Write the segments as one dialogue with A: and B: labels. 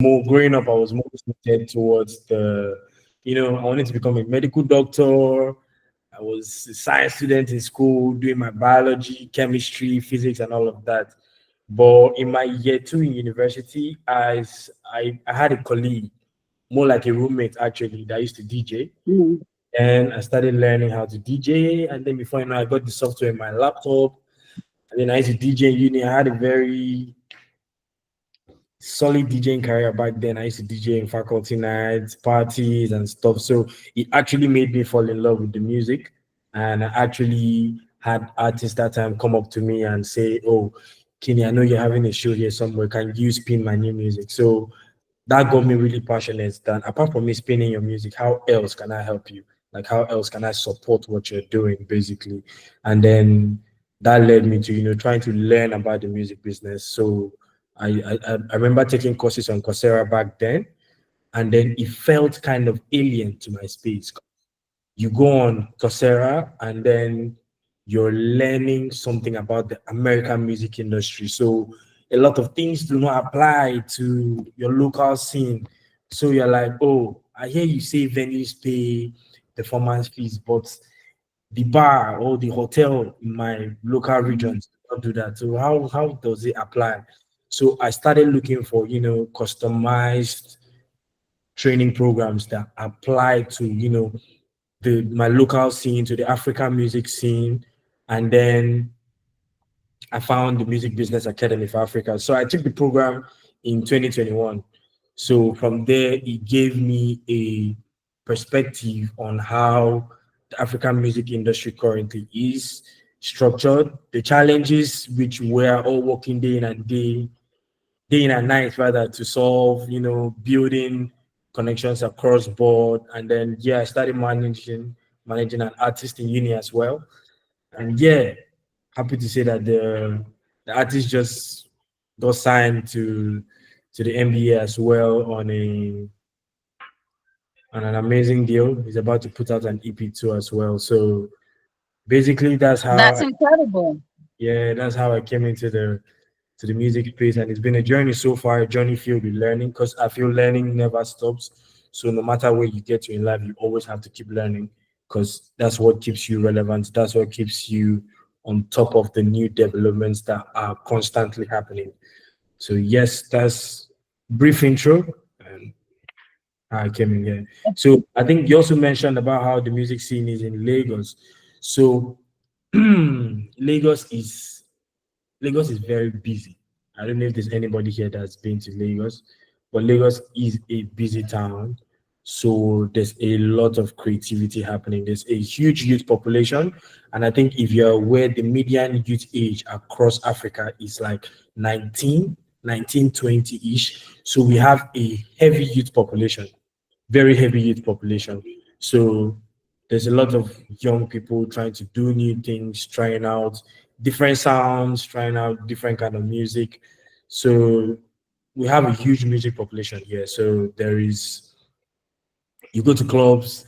A: more growing up, I was more tilted towards I wanted to become a medical doctor. I was a science student in school doing my biology, chemistry, physics, and all of that. But in my year two in university, I had a colleague, more like a roommate actually, that used to DJ.
B: Mm.
A: And I started learning how to DJ. And then before you know, I got the software in my laptop. And then I used to DJ in uni. I had a very solid DJing career back then. I used to DJ in faculty nights, parties, and stuff. So it actually made me fall in love with the music. And I actually had artists that time come up to me and say, "Oh, Kini, I know you're having a show here somewhere. Can you spin my new music?" So that got me really passionate. That apart from me spinning your music, how else can I help you? Like, how else can I support what you're doing, basically? And then that led me to trying to learn about the music business. So I remember taking courses on Coursera back then, and then it felt kind of alien to my space. You go on Coursera and then you're learning something about the American music industry. So a lot of things do not apply to your local scene. So you're like, oh, I hear you say venues pay performance fees, but the bar or the hotel in my local regions do not do that. So how does it apply? So I started looking for customized training programs that apply to the my local scene, to the African music scene, and then I found the Music Business Academy for Africa. So I took the program in 2021. So from there, it gave me a perspective on how the African music industry currently is structured, the challenges which we're all working day in and night rather to solve, building connections across board. And then I started managing an artist in uni as well. And happy to say that the artist just got signed to the NBA as well on an amazing deal. He's about to put out an EP too as well. So basically
B: That's incredible.
A: that's how I came into the music space, and it's been a journey so far, a journey filled with learning, because I feel learning never stops. So no matter where you get to in life, you always have to keep learning, because that's what keeps you relevant. That's what keeps you on top of the new developments that are constantly happening. So yes, that's brief intro and how I came in here. So I think you also mentioned about how the music scene is in Lagos. So Lagos is Lagos is very busy. I don't know if there's anybody here that's been to Lagos, but Lagos is a busy town. So there's a lot of creativity happening. There's a huge youth population. And I think if you're aware, the median youth age across Africa is like 19, 20-ish. So we have a heavy youth population, very heavy youth population. So there's a lot of young people trying to do new things, trying out different sounds, trying out different kind of music. So we have a huge music population here. So you go to clubs,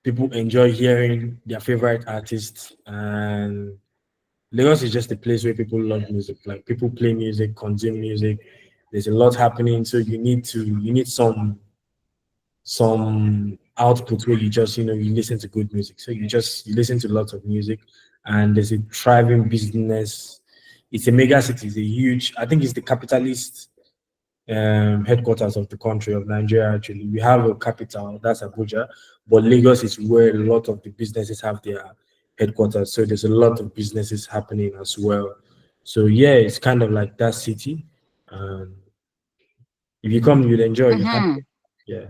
A: people enjoy hearing their favorite artists, and Lagos is just a place where people love music. Like, people play music, consume music. There's a lot happening, so you need some output where you just you listen to good music. So you listen to lots of music, and there's a thriving business. It's a mega city. It's a huge. I think it's the capitalist headquarters of the country of Nigeria. Actually, we have a capital, that's Abuja, but Lagos is where a lot of the businesses have their headquarters. So there's a lot of businesses happening as well. So it's kind of like that city. Um, if you come, you'd enjoy.
B: Hmm.
A: Yeah.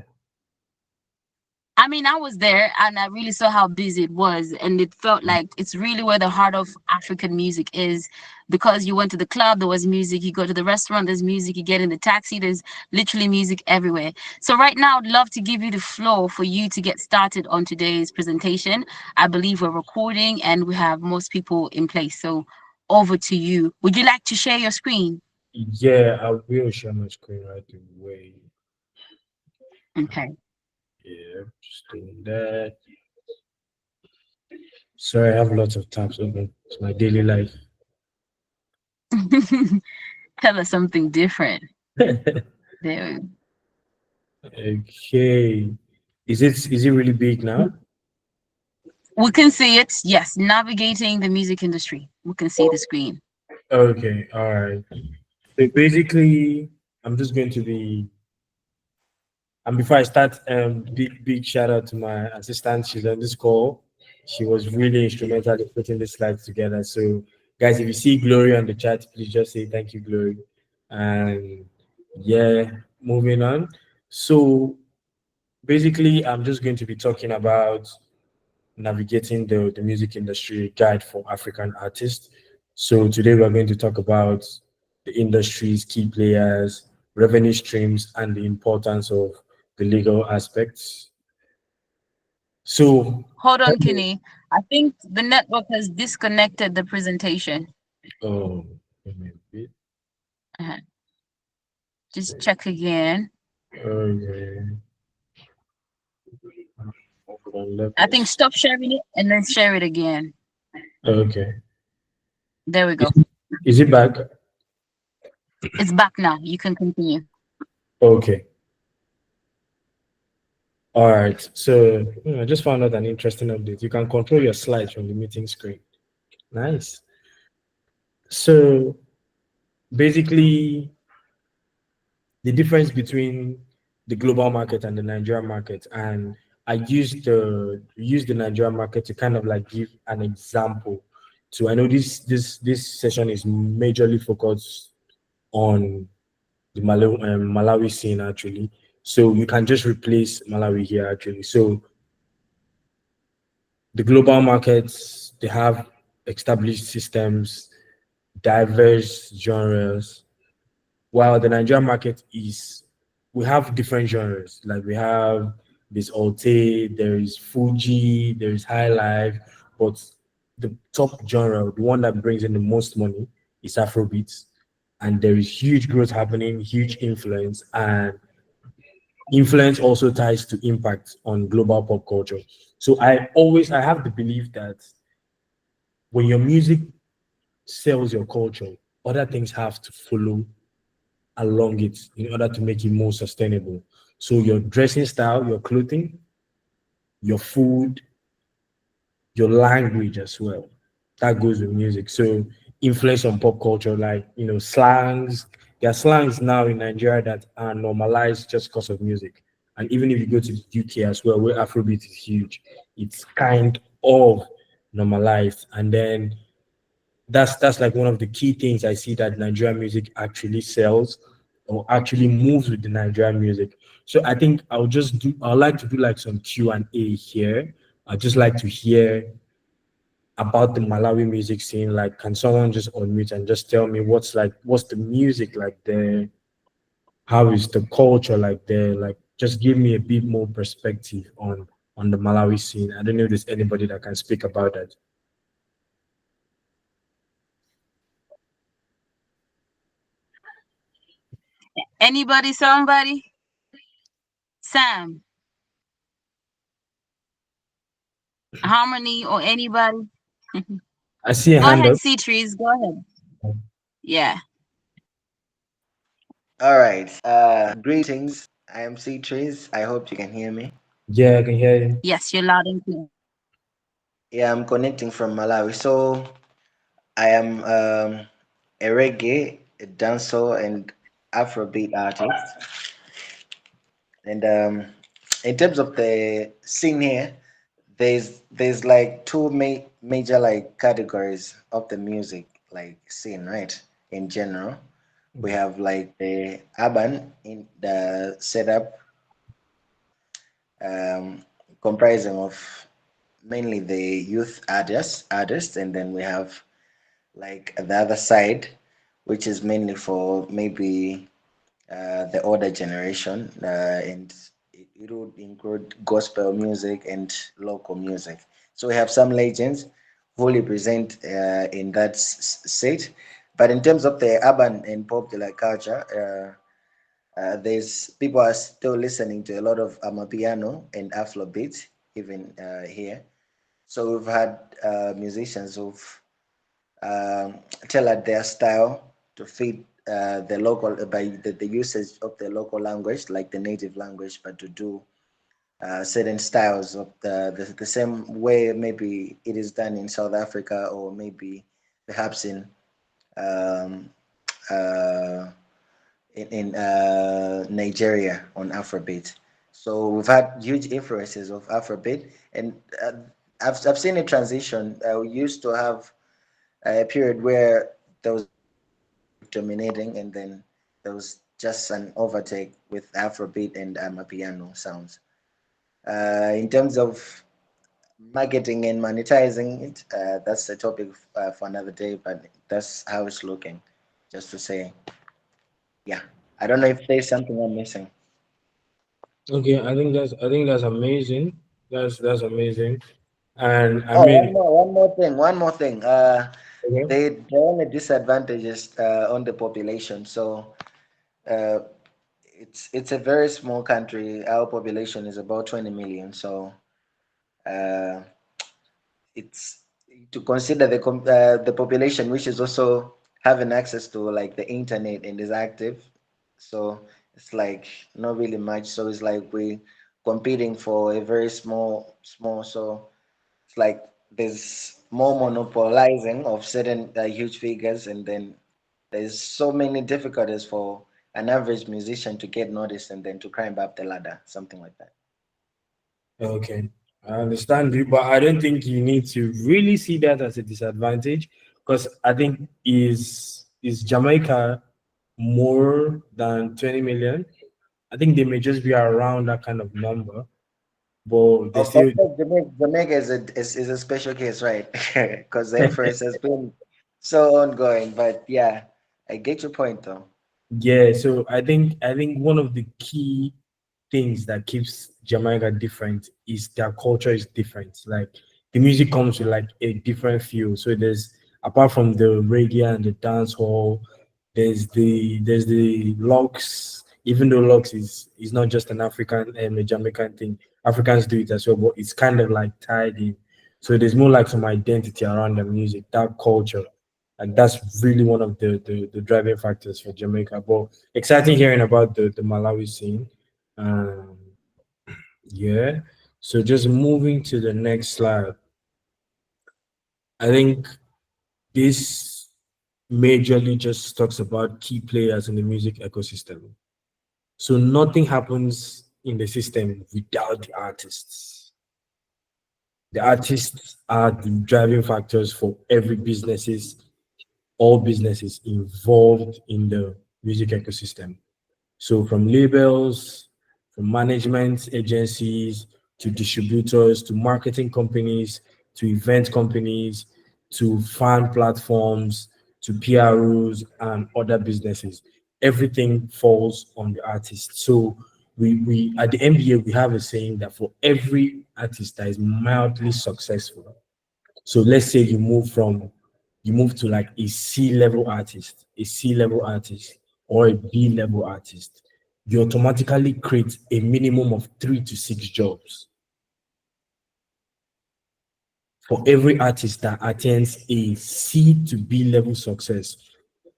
B: I mean, I was there and I really saw how busy it was. And it felt like it's really where the heart of African music is, because you went to the club, there was music. You go to the restaurant, there's music. You get in the taxi, there's literally music everywhere. So, right now, I'd love to give you the floor for you to get started on today's presentation. I believe we're recording and we have most people in place. So, over to you. Would you like to share your screen?
A: Yeah, I will share my screen right away.
B: Okay.
A: Yeah, just doing that. Sorry, I have lots of tabs open. It's my daily life.
B: Tell us something different. There.
A: Okay. Is it really big now?
B: We can see it. Yes, navigating the music industry. We can see the screen.
A: Okay, all right. So basically, I'm just going to be. And before I start, big shout out to my assistant. She's on this call. She was really instrumental in putting this slides together. So, guys, if you see Glory on the chat, please just say thank you, Glory. And yeah, moving on. So basically, I'm just going to be talking about navigating the music industry guide for African artists. So today we're going to talk about the industry's key players, revenue streams, and the importance of the legal aspects. So,
B: Hold on, Kenny. I think the network has disconnected the presentation.
A: oh, wait a minute.
B: Uh-huh. Just check again.
A: Okay, hold on, let
B: I
A: me
B: think
A: see.
B: stop sharing it and then share it again.
A: Okay,
B: There we
A: is,
B: go.
A: is it back?
B: It's back now. You can continue.
A: Okay, all right. So I just found out an interesting update. You can control your slides from the meeting screen. Nice. So basically, the difference between the global market and the Nigerian market. And I used the Nigerian market to kind of like give an example. To I know this session is majorly focused on the Malawi scene actually. So you can just replace Malawi here actually. So the global markets they have established systems, diverse genres, while the Nigerian market is we have different genres. Like we have this Alte, there is Fuji, there is High Life, but the top genre, the one that brings in the most money, is Afrobeats. And there is huge growth happening, huge influence, and influence also ties to impact on global pop culture. So I have the belief that when your music sells your culture, other things have to follow along it in order to make it more sustainable. So your dressing style, your clothing, your food, your language as well. That goes with music. So influence on pop culture, like slangs. There are slangs now in Nigeria that are normalized just because of music. And even if you go to the UK as well, where Afrobeat is huge, it's kind of normalized. And then that's like one of the key things I see that Nigerian music actually sells or actually moves with the Nigerian music. So I think I'd like to do like some Q&A here. I'd just like to hear about the Malawi music scene. Like, can someone just unmute and just tell me what's the music like there? How is the culture like there? Like, just give me a bit more perspective on the Malawi scene. I don't know if there's anybody that can speak about that.
B: Anybody, somebody? Sam, Harmony, or anybody?
A: I see a
B: Go
A: hand
B: ahead,
A: up.
B: C Trees. Go ahead. Yeah.
C: All right. Greetings. I am C Trees. I hope you can hear me.
A: Yeah, I can hear you.
B: Yes, you're loud and clear.
C: Yeah, I'm connecting from Malawi. So I am a reggae, a dancehall, and Afrobeat artist. And in terms of the scene here, there's like two major like categories of the music like scene, right? In general, we have like the urban in the setup, um, comprising of mainly the youth artists, and then we have like the other side, which is mainly for maybe the older generation, and it would include gospel music and local music. So we have some legends who represent in that set. But in terms of the urban and popular culture, there's people are still listening to a lot of amapiano and Afrobeat even here. So we've had musicians who've tailored their style to fit the local by the usage of the local language, like the native language, but to do certain styles of the same way maybe it is done in South Africa, or maybe perhaps um, uh, in Nigeria on Afrobeat. So we've had huge influences of Afrobeat, and I've seen a transition. We used to have a period where there was dominating, and then there was just an overtake with Afrobeat and Amapiano sounds. In terms of marketing and monetizing it, that's a topic for another day, but that's how it's looking. Just to say, yeah. I don't know if there's something I'm missing.
A: Okay, I think that's amazing. That's amazing. And I
C: Oh,
A: mean,
C: one more thing.
A: okay,
C: The only disadvantages on the population. So uh, it's a very small country. Our population is about 20 million. So uh, it's to consider the population which is also having access to like the internet and is active. So it's like not really much. So it's like we competing for a very small. So it's like there's more monopolizing of certain huge figures, and then there's so many difficulties for an average musician to get noticed and then to climb up the ladder, something like that.
A: okay, I understand you, but I don't think you need to really see that as a disadvantage because I think is Jamaica more than 20 million? I think they may just be around that kind of number, but they
C: Of
A: still
C: course, Jamaica is a special case, right? Because the influence has been so ongoing. But yeah, I get your point though.
A: yeah. So I think one of the key things that keeps Jamaica different is their culture is different. Like the music comes with like a different feel. So there's apart from the reggae and the dance hall, there's the locks. Even though locks is not just an African and a Jamaican thing, Africans do it as well, but it's kind of like tied in. So there's more like some identity around the music, that culture. Like that's really one of the driving factors for Jamaica. But exciting hearing about the Malawi scene. Um, yeah. So just moving to the next slide. I think this majorly just talks about key players in the music ecosystem. So nothing happens in the system without the artists. The artists are the driving factors for every businesses, all businesses involved in the music ecosystem. So from labels, from management agencies to distributors to marketing companies to event companies to fan platforms to PROs and other businesses, everything falls on the artist. So we at the MBA we have a saying that for every artist that is mildly successful, so let's say you move to like a C level artist, or a B level artist, you automatically create a minimum of 3 to 6 jobs for every artist that attains a C to B level success.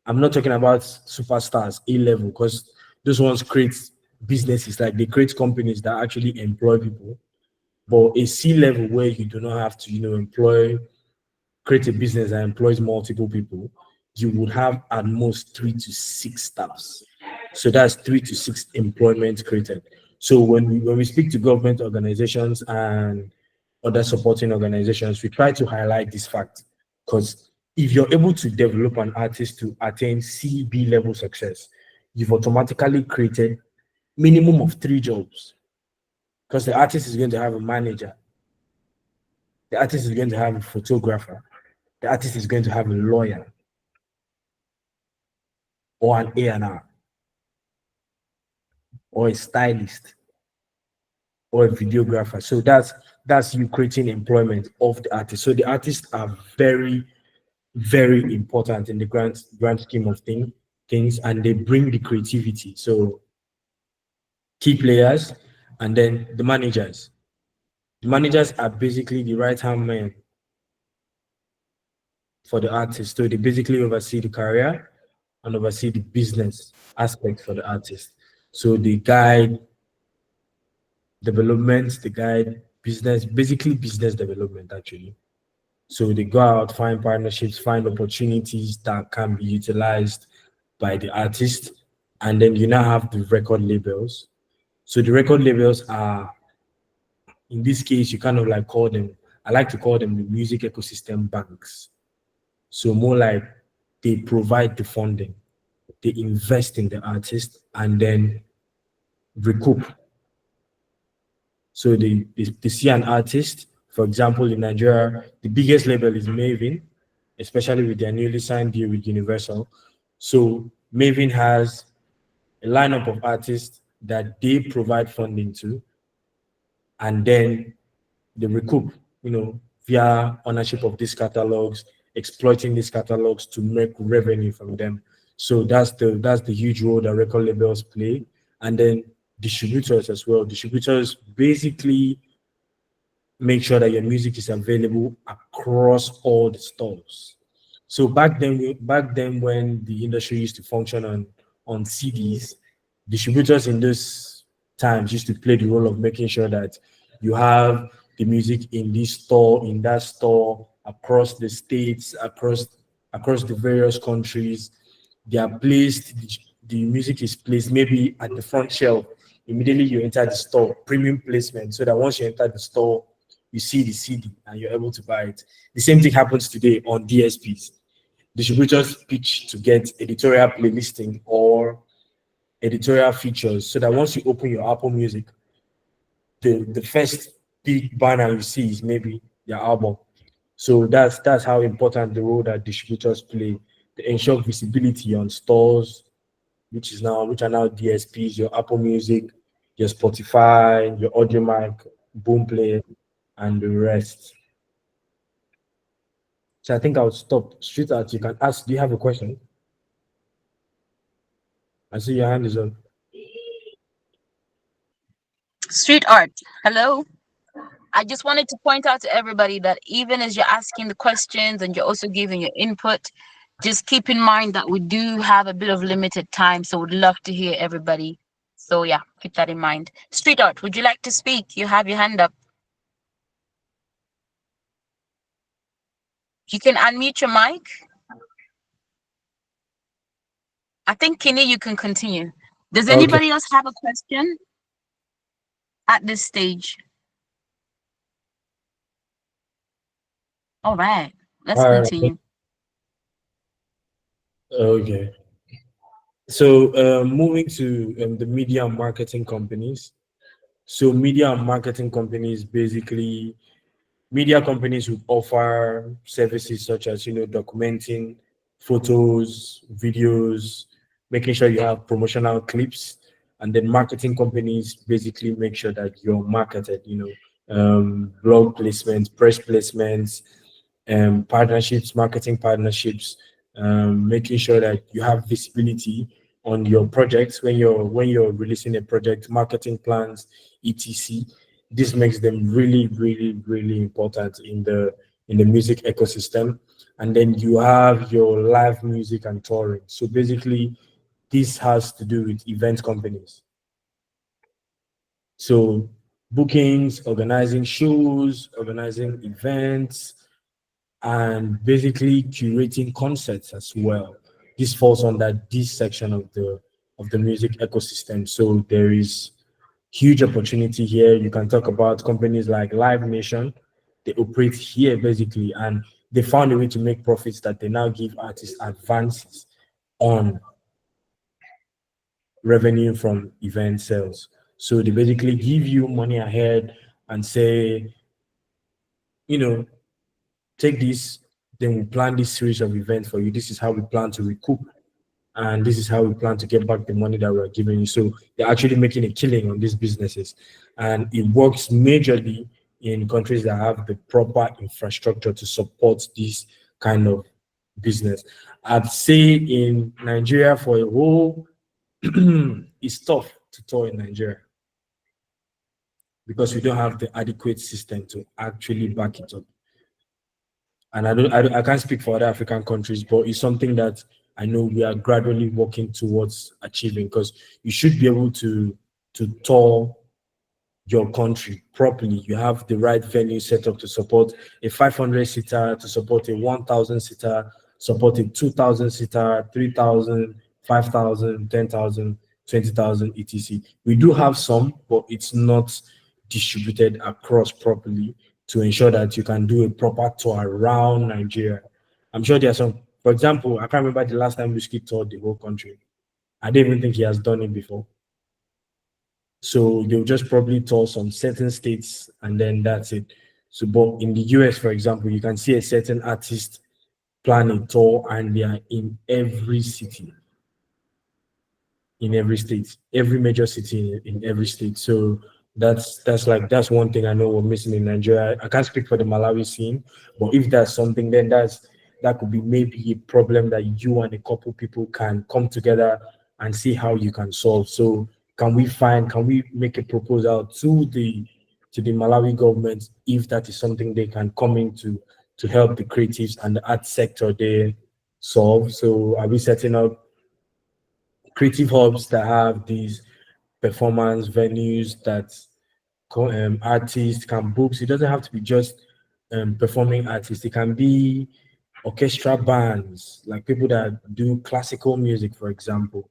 A: I'm not talking about superstars, A level, because those ones create businesses, like they create companies that actually employ people. But a C level where you do not have to, create a business that employs multiple people, you would have at most 3 to 6 staffs. So that's 3 to 6 employment created. So when we speak to government organizations and other supporting organizations, we try to highlight this fact because if you're able to develop an artist to attain CB level success, you've automatically created minimum of 3 jobs because the artist is going to have a manager, the artist is going to have a photographer, the artist is going to have a lawyer or an A&R or a stylist or a videographer. So that's you creating employment of the artist. So the artists are very, very important in the grand scheme of things, and they bring the creativity. So key players and then the managers. The managers are basically the right hand man for the artist. So they basically oversee the career and oversee the business aspect for the artist. So they guide development, they guide business, basically business development actually. So they go out, find partnerships, find opportunities that can be utilized by the artist. And then you now have the record labels. So the record labels are, in this case, you kind of like call them, I like to call them the music ecosystem banks. So more like they provide the funding, they invest in the artist and then recoup. So they see an artist, for example, in Nigeria, the biggest label is Maven, especially with their newly signed deal with Universal. So Maven has a lineup of artists that they provide funding to, and then they recoup, via ownership of these catalogs, exploiting these catalogs to make revenue from them. So that's the huge role that record labels play, and then distributors as well. Distributors basically make sure that your music is available across all the stores. So back then when the industry used to function on CDs, distributors in those times used to play the role of making sure that you have the music in this store, in that store, across the states, across the various countries. They are placed, the music is placed maybe at the front shelf. Immediately you enter the store, premium placement, so that once you enter the store, you see the CD and you're able to buy it. The same thing happens today on DSPs. Distributors pitch to get editorial playlisting or editorial features so that once you open your Apple Music, the first big banner you see is maybe your album. So that's how important the role that distributors play. They ensure visibility on stores, which are now DSPs, your Apple Music, your Spotify, your Audiomack, Boomplay, and the rest. So I think I'll stop straight out. You can ask. Do you have a question? I see your hand is up.
B: Street art. Hello. I just wanted to point out to everybody that even as you're asking the questions and you're also giving your input, just keep in mind that we do have a bit of limited time, so we'd love to hear everybody. So yeah, keep that in mind. Street art, would you like to speak? You have your hand up. You can unmute your mic. I think Kini, you can continue. Does
A: Okay.
B: anybody else have a question at this stage? All right, let's
A: All right.
B: continue.
A: Okay. So moving to the media and marketing companies. So media and marketing companies basically media companies would offer services such as documenting photos, videos, making sure you have promotional clips, and then marketing companies basically make sure that you're marketed, blog placements, press placements, partnerships, marketing partnerships, making sure that you have visibility on your projects when you're releasing a project, marketing plans, etc. This makes them really, really, really important in the music ecosystem. And then you have your live music and touring. So basically, this has to do with event companies. So bookings, organizing shows, organizing events, and basically curating concerts as well. This falls under this section of the music ecosystem. So there is huge opportunity here. You can talk about companies like Live Nation. They operate here basically, and they found a way to make profits that they now give artists advances on revenue from event sales. So they basically give you money ahead and say, you know, take this, then we plan this series of events for you. This is how we plan to recoup, and this is how we plan to get back the money that we're giving you. So they're actually making a killing on these businesses, and it works majorly in countries that have the proper infrastructure to support this kind of business. I'd say in Nigeria for a whole, it's tough to tour in Nigeria because we don't have the adequate system to actually back it up. And I can't speak for other African countries, but it's something that I know we are gradually working towards achieving, because you should be able to tour your country properly. You have the right venue set up to support a 500 seater, to support a 1,000 seater, support a 2,000 seater, 3,000, 5,000, 10,000, 20,000, etc. We do have some, but it's not distributed across properly to ensure that you can do a proper tour around Nigeria. I'm sure there are some, for example, I can't remember the last time Whiskey toured the whole country. I don't even think he has done it before. So they'll just probably tour some certain states and then that's it. So, but in the US, for example, you can see a certain artist plan a tour and they are in every city, in every state, every major city in every state. So that's one thing I know we're missing in Nigeria. I can't speak for the Malawi scene, but if that's something, then that could be maybe a problem that you and a couple people can come together and see how you can solve. So can we make a proposal to the Malawi government if that is something they can come into to help the creatives and the art sector there solve? So are we setting up creative hubs that have these performance venues that artists can book? So it doesn't have to be just performing artists. It can be orchestra bands, like people that do classical music, for example.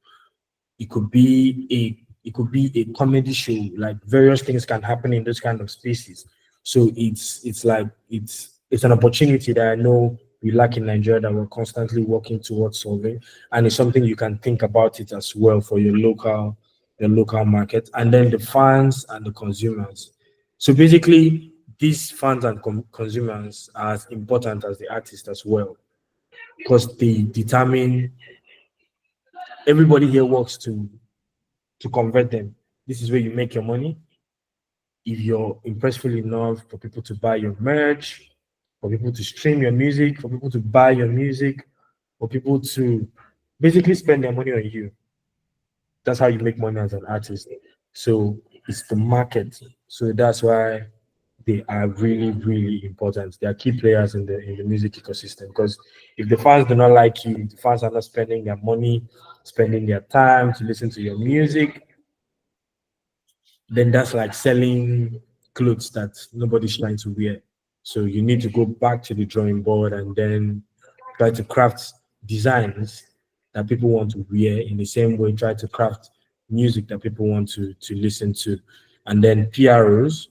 A: It could be a comedy show. Like various things can happen in those kind of spaces. So it's like it's an opportunity that I know we lack in Nigeria that we're constantly working towards solving, and it's something you can think about it as well for your local market, and then the fans and the consumers. So basically, these fans and consumers are as important as the artist as well, because they determine, everybody here works to convert them. This is where you make your money. If you're impressful enough for people to buy your merch, for people to stream your music, for people to buy your music, for people to basically spend their money on you. That's how you make money as an artist. So it's the market. So that's why they are really, really important. They are key players in the music ecosystem. Because if the fans do not like you, if the fans are not spending their money, spending their time to listen to your music, then that's like selling clothes that nobody's trying to wear. So you need to go back to the drawing board and then try to craft designs that people want to wear, in the same way try to craft music that people want to listen to. And then PROs.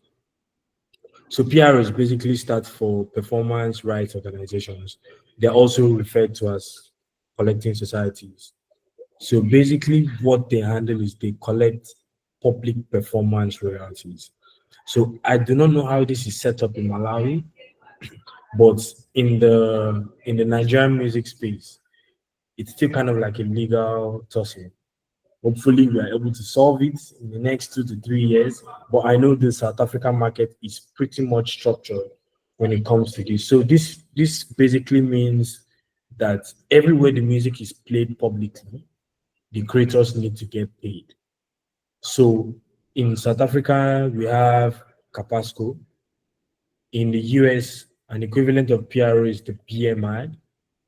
A: So PROs basically start for performance rights organizations. They're also referred to as collecting societies. So basically, what they handle is they collect public performance royalties. So I do not know how this is set up in Malawi, but in the Nigerian music space, it's still kind of like a legal tussle. Hopefully, we are able to solve it in the next 2 to 3 years. But I know the South African market is pretty much structured when it comes to this. So this basically means that everywhere the music is played publicly, the creators need to get paid. So in South Africa, we have Capasco. In the US, an equivalent of PRO is the BMI.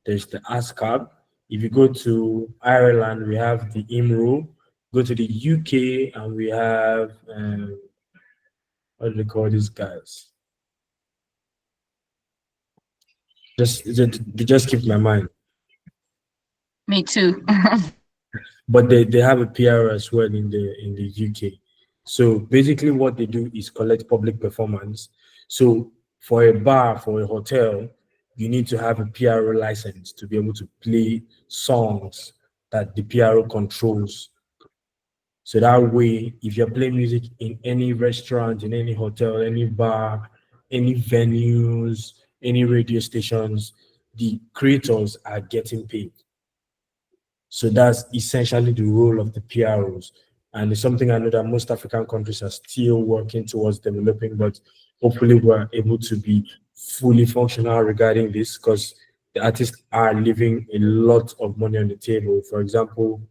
A: There's the ASCAP. If you go to Ireland, we have the IMRO. Go to the UK, and we have what do they call these guys? They just keep my mind.
B: Me too.
A: But they have a PR as well in the UK. So basically, what they do is collect public performance. So for a bar, for a hotel, you need to have a PRO license to be able to play songs that the PRO controls. So that way, if you're playing music in any restaurant, in any hotel, any bar, any venues, any radio stations, the creators are getting paid. So that's essentially the role of the PROs. And it's something I know that most African countries are still working towards developing, but hopefully we're able to be fully functional regarding this, because the artists are leaving a lot of money on the table. For example,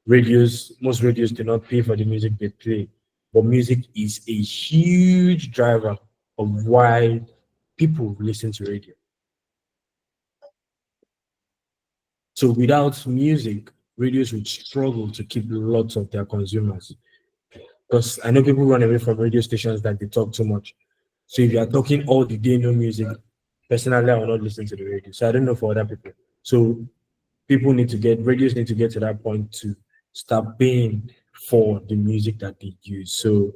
A: most radios do not pay for the music they play, but music is a huge driver of why people listen to radio. So without music, radios would struggle to keep lots of their consumers. Because I know people run away from radio stations that they talk too much. So if you are talking all the day, no music, personally, I will not listen to the radio. So I don't know for other people. So people need to get radios need to get to that point to start paying for the music that they use. So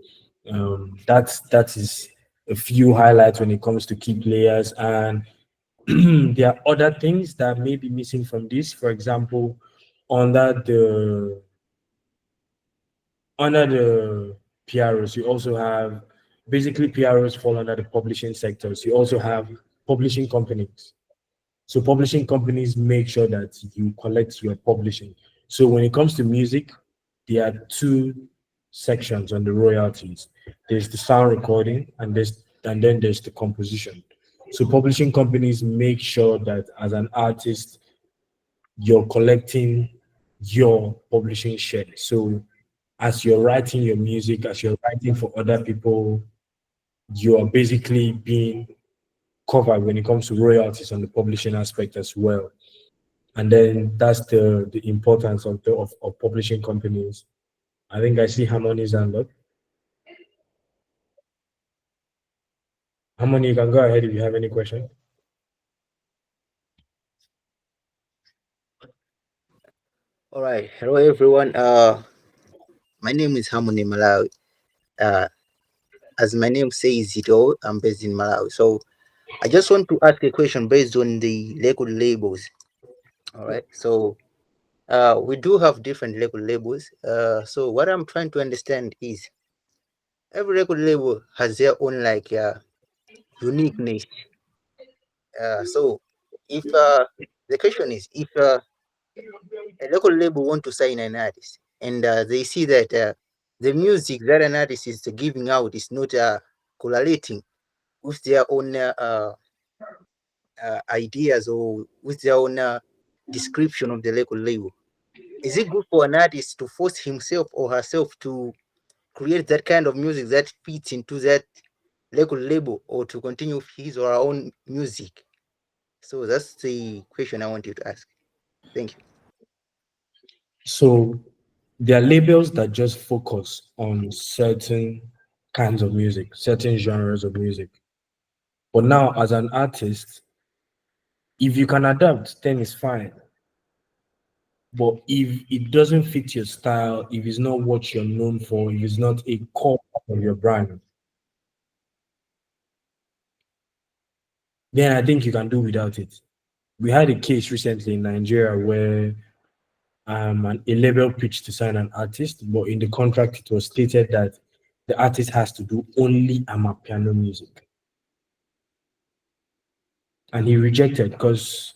A: that is a few highlights when it comes to key players, and there are other things that may be missing from this. For example, under the under the PROs, you also have basically PROs fall under the publishing sectors. You also have publishing companies. So publishing companies make sure that you collect your publishing. So when it comes to music, there are two sections on the royalties. There's the sound recording and then there's the composition. So publishing companies make sure that as an artist, you're collecting your publishing share. So as you're writing your music, as you're writing for other people, you are basically being covered when it comes to royalties on the publishing aspect as well. And then that's the importance of of publishing companies. I think I see Harmony's hand up. Harmony, you can go ahead if you have any question.
D: All right. Hello, everyone. My name is Harmony Malawi. Uh, as my name says it all, I'm based in Malawi. So I just want to ask a question based on the record labels. All right. So we do have different record labels. So what I'm trying to understand is every record label has their own like uniqueness. So if the question is if a record label want to sign an artist and they see that the music that an artist is giving out is not correlating with their own ideas or with their own description of the record label. Is it good for an artist to force himself or herself to create that kind of music that fits into that record label or to continue with his or her own music? So that's the question I want you to ask. Thank you.
A: So there are labels that just focus on certain kinds of music, certain genres of music. But now, as an artist, if you can adapt, then it's fine. But if it doesn't fit your style, if it's not what you're known for, if it's not a core part of your brand, then I think you can do without it. We had a case recently in Nigeria where a label pitched to sign an artist, but in the contract it was stated that the artist has to do only amapiano music, and he rejected because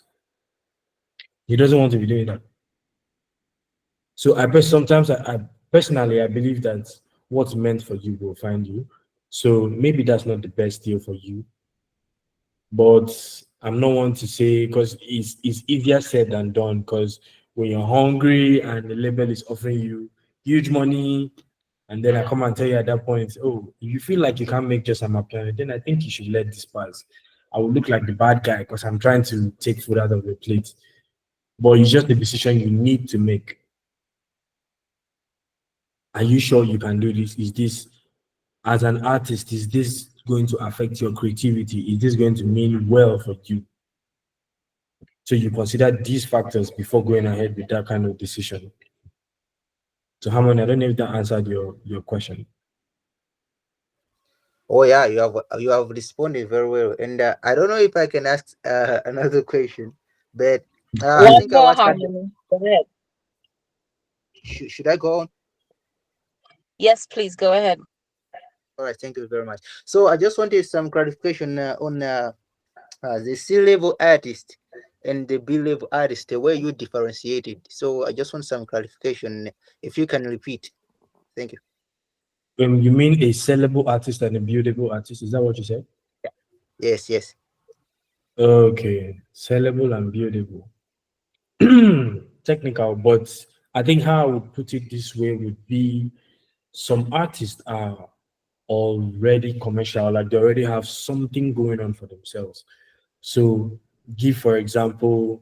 A: he doesn't want to be doing that. So sometimes I personally I believe that what's meant for you will find you. So maybe that's not the best deal for you, but I'm not one to say because it's easier said than done. Because when you're hungry and the label is offering you huge money, and then I come and tell you at that point, oh, if you feel like you can't make just a piano, then I think you should let this pass. I will look like the bad guy because I'm trying to take food out of your plate. But it's just the decision you need to make. Are you sure you can do this? Is this, as an artist, is this going to affect your creativity? Is this going to mean well for you? So you consider these factors before going ahead with that kind of decision. So Harmony, I don't know if that answered your question.
D: Oh yeah, you have responded very well, and I don't know if I can ask another question, but I
B: One
D: think I'll
B: more
D: ask.
B: harmony. Go ahead.
D: Should I go on?
B: Yes, please go ahead.
D: All right, thank you very much. So I just wanted some clarification on the C level artist and the B level artist, the way you differentiated. So I just want some clarification. If you can repeat, thank you.
A: You mean a sellable artist and a buildable artist? Is that what you said?
D: Yes, yes.
A: Okay, sellable and buildable. Technical, but I think how I would put it this way would be some artists are already commercial, like they already have something going on for themselves. So, give for example,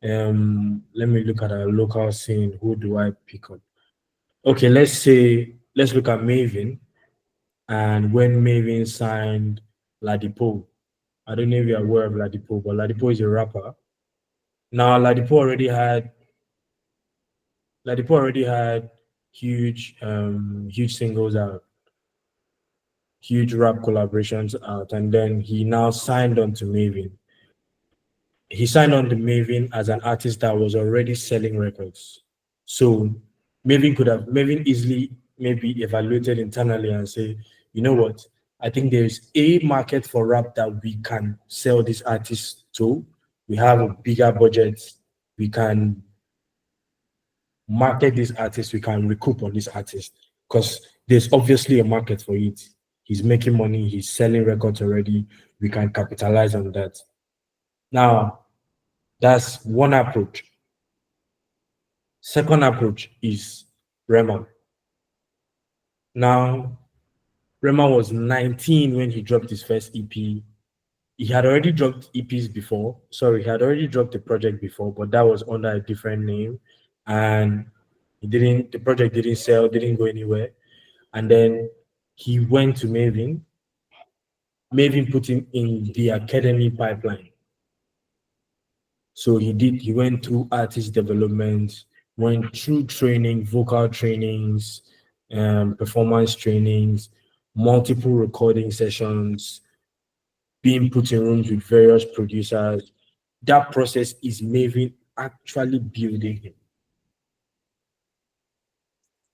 A: Let me look at a local scene. Who do I pick up? Okay, let's look at Maven. And when Maven signed Ladipo, I don't know if you're aware of Ladipo, but Ladipo is a rapper. Now Ladipo already had huge singles out, huge rap collaborations out, and then he now signed on to Maven. He signed on to Maven as an artist that was already selling records. So Maven easily maybe evaluated internally and say, you know what? I think there's a market for rap that we can sell this artist to. We have a bigger budget. We can market this artist. We can recoup on this artist because there's obviously a market for it. He's making money. He's selling records already. We can capitalize on that. Now, that's one approach. Second approach is Rema. Now, Rema was 19 when he dropped his first EP. He had already dropped EPs before. Sorry, he had already dropped the project before, but that was under a different name. And the project didn't sell, didn't go anywhere. And then he went to Maven. Maven put him in the academy pipeline. So he went through artist development, went through training, vocal trainings, performance trainings, multiple recording sessions, being put in rooms with various producers. That process is Maven actually building him.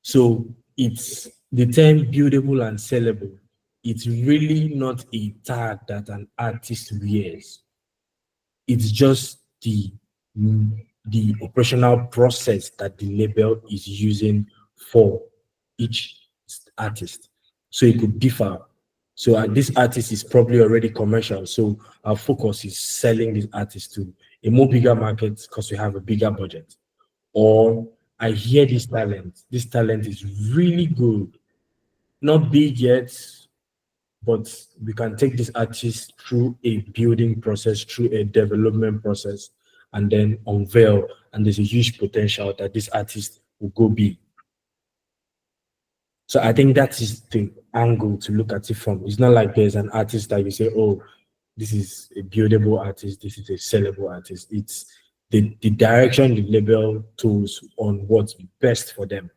A: So it's the term buildable and sellable. It's really not a tag that an artist wears. It's just the operational process that the label is using for each artist. So it could differ. So this artist is probably already commercial. So our focus is selling this artist to a more bigger market because we have a bigger budget. Or I hear this talent. This talent is really good. Not big yet, but we can take this artist through a building process, through a development process, and then unveil. And there's a huge potential that this artist will go big. So I think that is the angle to look at it from. It's not like there's an artist that you say, oh, this is a buildable artist, this is a sellable artist. It's the direction the label tools on what's best for them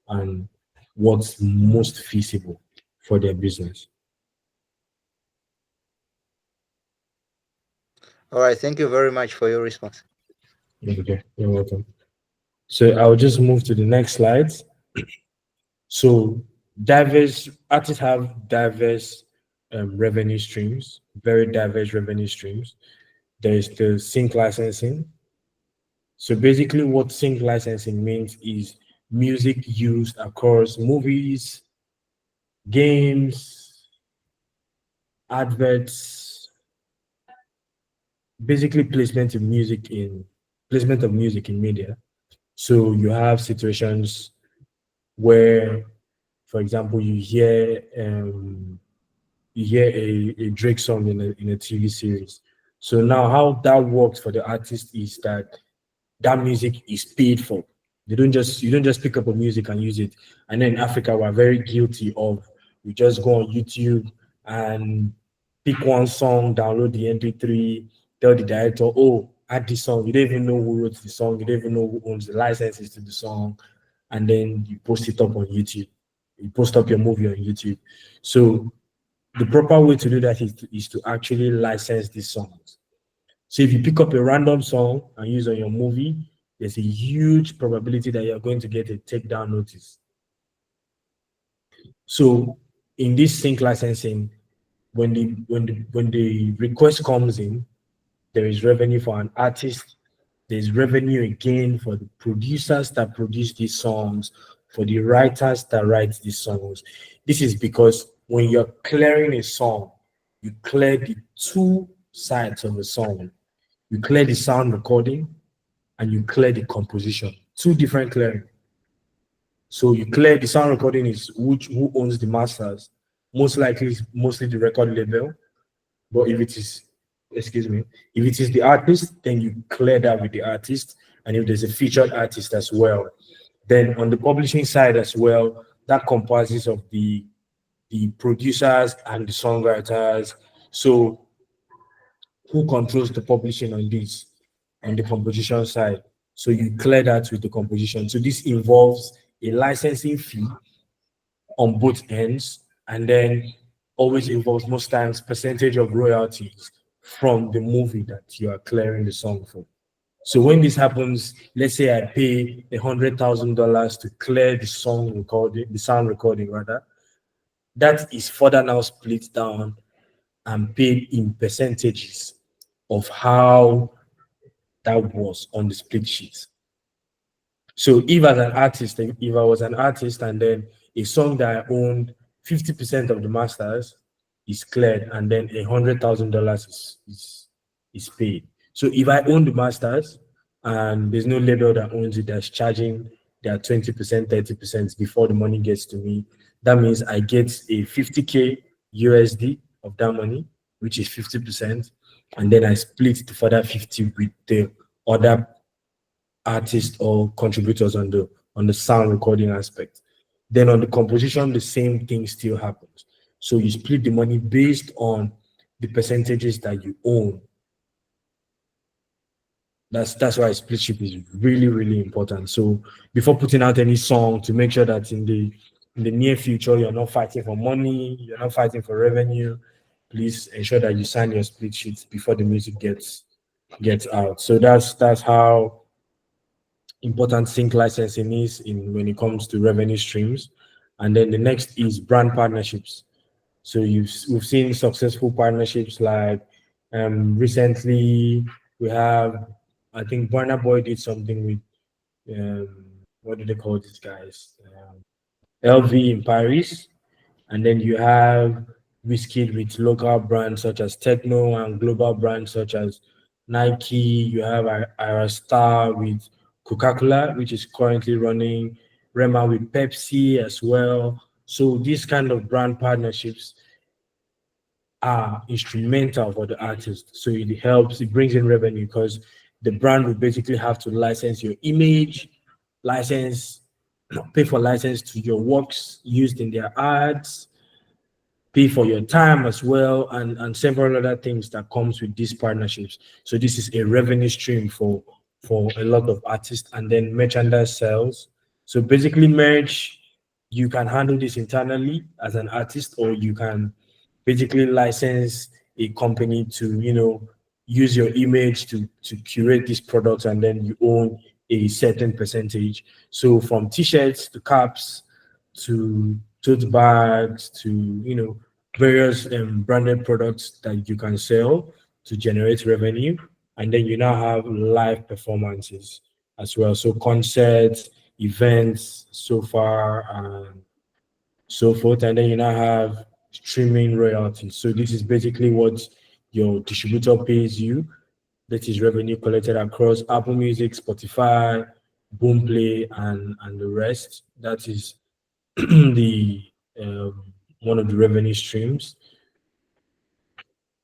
A: and what's most feasible for their business.
D: All right, thank you very much for your response.
A: Okay, you're welcome. So I'll just move to the next slide. So diverse artists have diverse revenue streams, very diverse revenue streams. There's the sync licensing. So basically what sync licensing means is music used across movies, games, adverts, basically placement of music in media. So you have situations where, for example, you hear a Drake song in a TV series. So now how that works for the artist is that that music is paid for. You don't just pick up a music and use it. And then in Africa, we're very guilty of we just go on YouTube and pick one song, download the MP3, tell the director, oh, add this song. You don't even know who wrote the song, you don't even know who owns the licenses to the song, and then you post it up on YouTube. You post up your movie on YouTube. So the proper way to do that is to actually license these songs. So if you pick up a random song and use on your movie, there's a huge probability that you're going to get a takedown notice. So in this sync licensing, when the request comes in, there is revenue for an artist. There's revenue again for the producers that produce these songs, for the writers that write these songs. This is because when you're clearing a song, you clear the two sides of the song. You clear the sound recording and you clear the composition. Two different clearing. So you clear the sound recording is who owns the masters. Most likely, mostly the record label. But if it is excuse me, if it is the artist, then you clear that with the artist. And if there's a featured artist as well, then on the publishing side as well, that comprises of the producers and the songwriters. So who controls the publishing on this, on the composition side? So you clear that with the composition. So this involves a licensing fee on both ends, and then always involves most times percentage of royalties from the movie that you are clearing the song for. So when this happens, let's say I pay $100,000 to clear the song recording, the sound recording rather, that is further now split down and paid in percentages of how that was on the split sheet. So if as an artist, if I was an artist and then a song that I owned 50% of the masters is cleared and then $100,000 is paid. So if I own the masters and there's no label that owns it that's charging their 20%, 30% before the money gets to me, that means I get a 50K USD of that money, which is 50%, and then I split the further 50 with the other artists or contributors on the sound recording aspect. Then on the composition, the same thing still happens. So you split the money based on the percentages that you own. That's why splitship is really, really important. So before putting out any song, to make sure that in the near future you're not fighting for money, you're not fighting for revenue, please ensure that you sign your split sheets before the music gets out. So that's how important sync licensing is in when it comes to revenue streams. And then the next is brand partnerships. So we've seen successful partnerships like recently we have, I think Burna Boy did something with what do they call these guys? LV in Paris, and then you have Whiskey with local brands such as Techno and global brands such as Nike. You have Star with Coca-Cola, which is currently running Rema with Pepsi as well. So these kind of brand partnerships are instrumental for the artist. So it helps, it brings in revenue because the brand will basically have to license your image, license, pay for license to your works used in their ads, pay for your time as well, and several other things that comes with these partnerships. So this is a revenue stream for a lot of artists, and then merchandise sales. So basically merch, you can handle this internally as an artist, or you can basically license a company to, use your image to curate these products, and then you own a certain percentage. So from t-shirts to caps to tote bags to various branded products that you can sell to generate revenue, and then you now have live performances as well, so concerts, events, so far and so forth, and then you now have streaming royalties. So this is basically what your distributor pays you. That is revenue collected across Apple Music, Spotify, Boomplay, and the rest. That is the one of the revenue streams.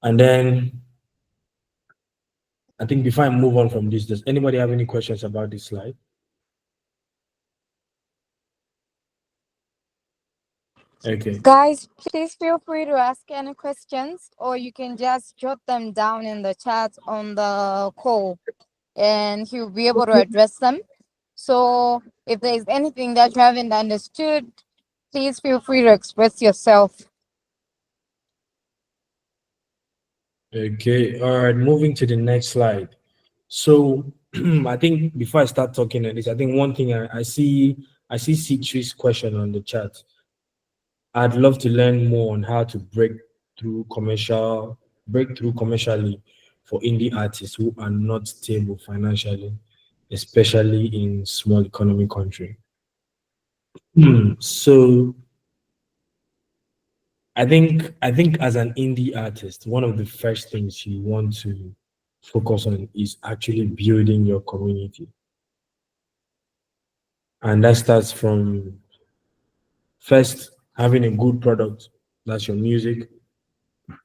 A: And then I think before I move on from this, does anybody have any questions about this slide? Okay.
E: Guys, please feel free to ask any questions, or you can just jot them down in the chat on the call and he'll be able to address them. So if there's anything that you haven't understood, please feel free to express yourself.
A: Okay. All right. Moving to the next slide. So I think before I start talking on this, I think one thing I see C3's question on the chat. I'd love to learn more on how to break through commercially for indie artists who are not stable financially, especially in small economy country. So I think as an indie artist, one of the first things you want to focus on is actually building your community. And that starts from first having a good product, that's your music,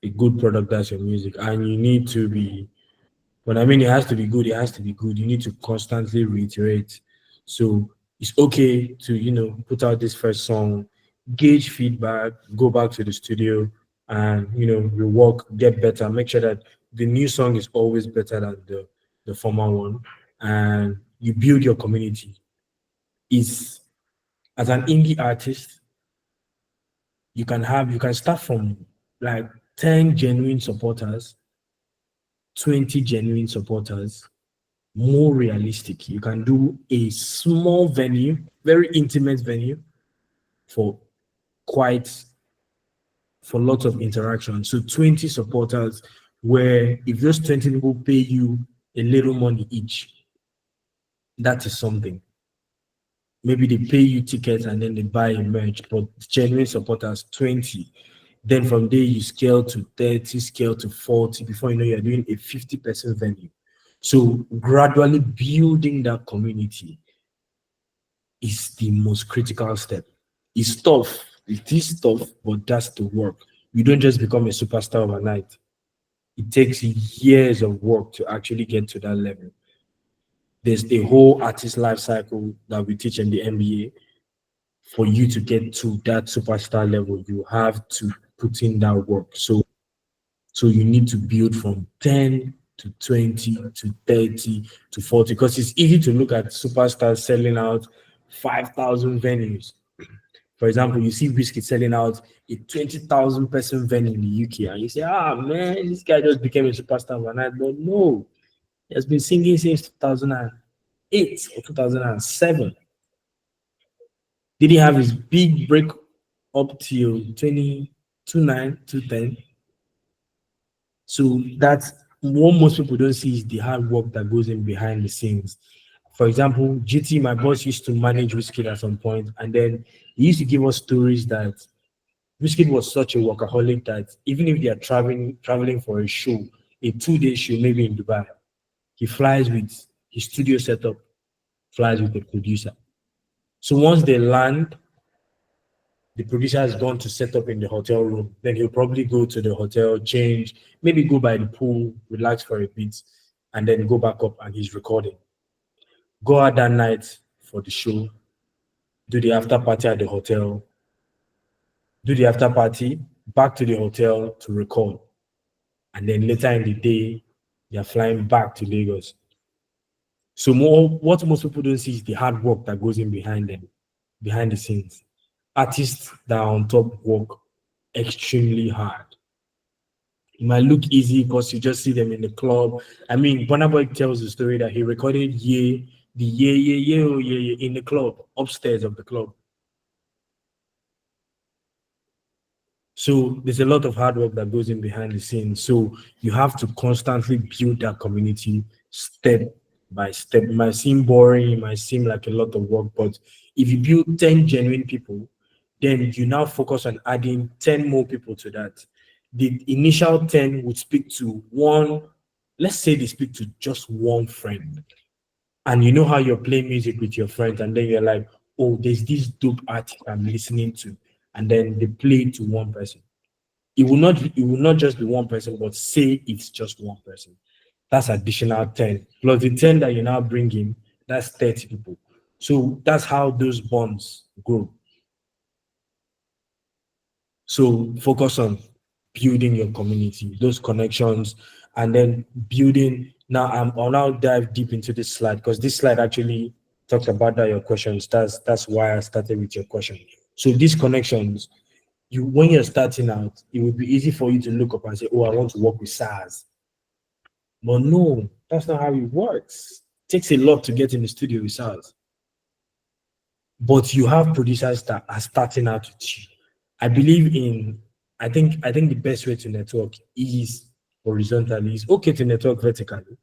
A: a good product, that's your music. And you need to be, when I mean it has to be good, it has to be good. You need to constantly reiterate. So it's okay to, put out this first song, gauge feedback, go back to the studio and, rework, get better, make sure that the new song is always better than the former one. And you build your community. Is as an indie artist, you can start from like 10 genuine supporters, 20 genuine supporters, more realistic. You can do a small venue, very intimate venue for quite for lots of interaction. So 20 supporters, where if those 20 people pay you a little money each, that is something. Maybe they pay you tickets and then they buy a merch, but genuine supporters 20. Then from there you scale to 30, scale to 40. Before you know, you're doing a 50% venue. So gradually building that community is the most critical step. It's tough. It is tough, but that's the work. You don't just become a superstar overnight. It takes years of work to actually get to that level. There's a whole artist life cycle that we teach in the MBA. For you to get to that superstar level, you have to put in that work. So you need to build from 10 to 20 to 30 to 40, because it's easy to look at superstars selling out 5,000 venues. For example, you see Whiskey selling out a 20,000 person venue in the UK, and you say, ah, man, this guy just became a superstar overnight. But no, he has been singing since 2008 or 2007. Did he have his big break up till 2029, 2010? So that's what most people don't see, is the hard work that goes in behind the scenes. For example, GT, my boss, used to manage Whiskey at some point, and then he used to give us stories that Whiskey was such a workaholic that even if they are traveling for a show, a 2-day show, maybe in Dubai, he flies with his studio setup, flies with the producer. So once they land, the producer has gone to set up in the hotel room. Then he'll probably go to the hotel, change, maybe go by the pool, relax for a bit, and then go back up and he's recording. Go out that night for the show, do the after party at the hotel, do the after party, back to the hotel to record. And then later in the day, they're flying back to Lagos. So what most people don't see is the hard work that goes in behind them, behind the scenes. Artists that are on top work extremely hard. It might look easy because you just see them in the club. I mean, Burna Boy tells the story that he recorded yeah in the club, upstairs of the club. So there's a lot of hard work that goes in behind the scenes. So you have to constantly build that community step by step. It might seem boring, it might seem like a lot of work, but if you build 10 genuine people, then you now focus on adding 10 more people to that. The initial 10 would speak to one, let's say they speak to just one friend. And you know how you're playing music with your friends, and then you're like, oh, there's this dope artist I'm listening to. And then they play it to one person. It will not just be one person, but say it's just one person. That's additional 10. Plus the 10 that you now bring in, that's 30 people. So that's how those bonds grow. So focus on building your community, those connections, and then building. Now I'll now dive deep into this slide, because this slide actually talks about that your questions. That's why I started with your question. So these connections, when you're starting out, it would be easy for you to look up and say, oh, I want to work with SARS. But no, that's not how it works. It takes a lot to get in the studio with SARS. But you have producers that are starting out with you. I believe in, I think the best way to network is horizontally. It's okay to network vertically,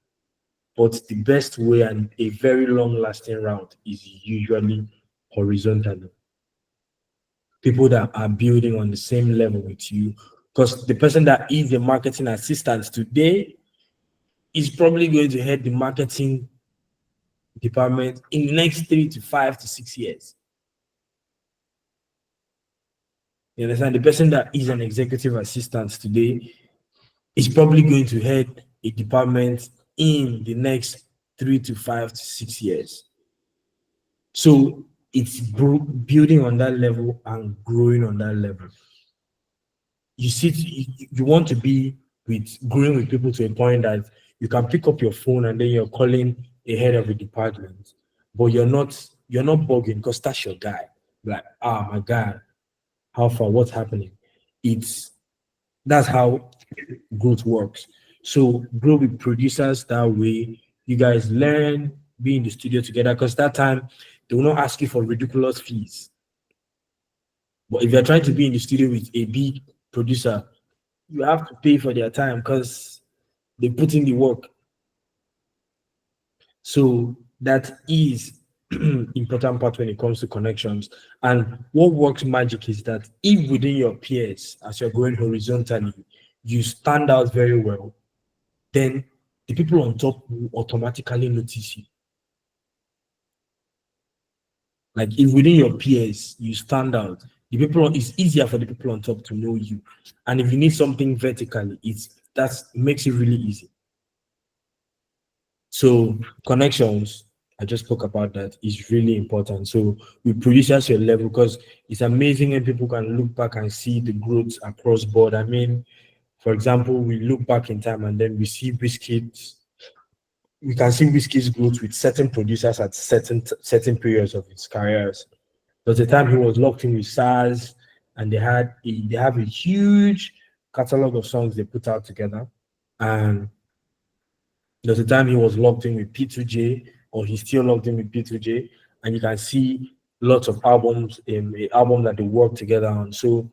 A: but the best way and a very long lasting route is usually horizontally. People that are building on the same level with you, because the person that is the marketing assistant today is probably going to head the marketing department in the next 3 to 5 to 6 years. You understand? The person that is an executive assistant today is probably going to head a department in the next 3 to 5 to 6 years. So it's building on that level and growing on that level. You want to be with growing with people to a point that you can pick up your phone and then you're calling a head of a department, but you're not bugging because that's your guy. Like, ah, my guy, how far? What's happening? It's That's how growth works. So grow with producers that way. You guys learn, be in the studio together because that time they will not ask you for ridiculous fees. But if you're trying to be in the studio with a big producer, you have to pay for their time because they put in the work. So that is important part when it comes to connections. And what works magic is that if within your peers, as you're going horizontally, you stand out very well, then the people on top will automatically notice you. Like if within your peers you stand out, it's easier for the people on top to know you. And if you need something vertically, that makes it really easy. So connections, I just spoke about that, is really important. So we producers your level because it's amazing when people can look back and see the growth across board. I mean, for example, we look back in time and then we can see Whiskey's growth with certain producers at certain periods of his careers. There was a time he was locked in with SARS, and they have a huge catalog of songs they put out together. And there's a time he was locked in with P2J, or he's still locked in with P2J, and you can see lots of albums in a album that they work together on. So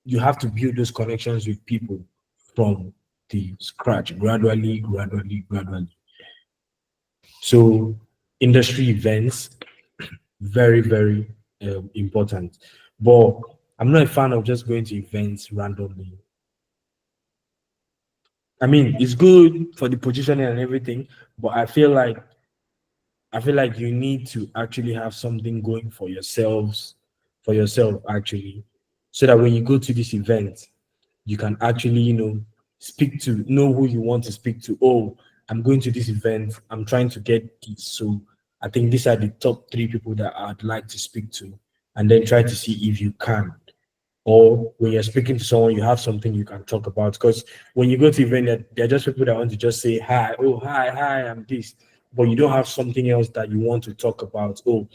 A: you have to build those connections with people from the scratch, gradually, gradually, gradually. So industry events, very, very important. But I'm not a fan of just going to events randomly. I mean, it's good for the positioning and everything, but I feel like you need to actually have something going for yourself actually, so that when you go to this event, you can actually, know who you want to speak to. Oh, I'm going to this event. I'm trying to get this. So I think these are the top three people that I'd like to speak to, and then try to see if you can. Or when you're speaking to someone, you have something you can talk about. Because when you go to event, they're just people that want to just say hi. Oh, hi, hi, I'm this. But you don't have something else that you want to talk about. Oh,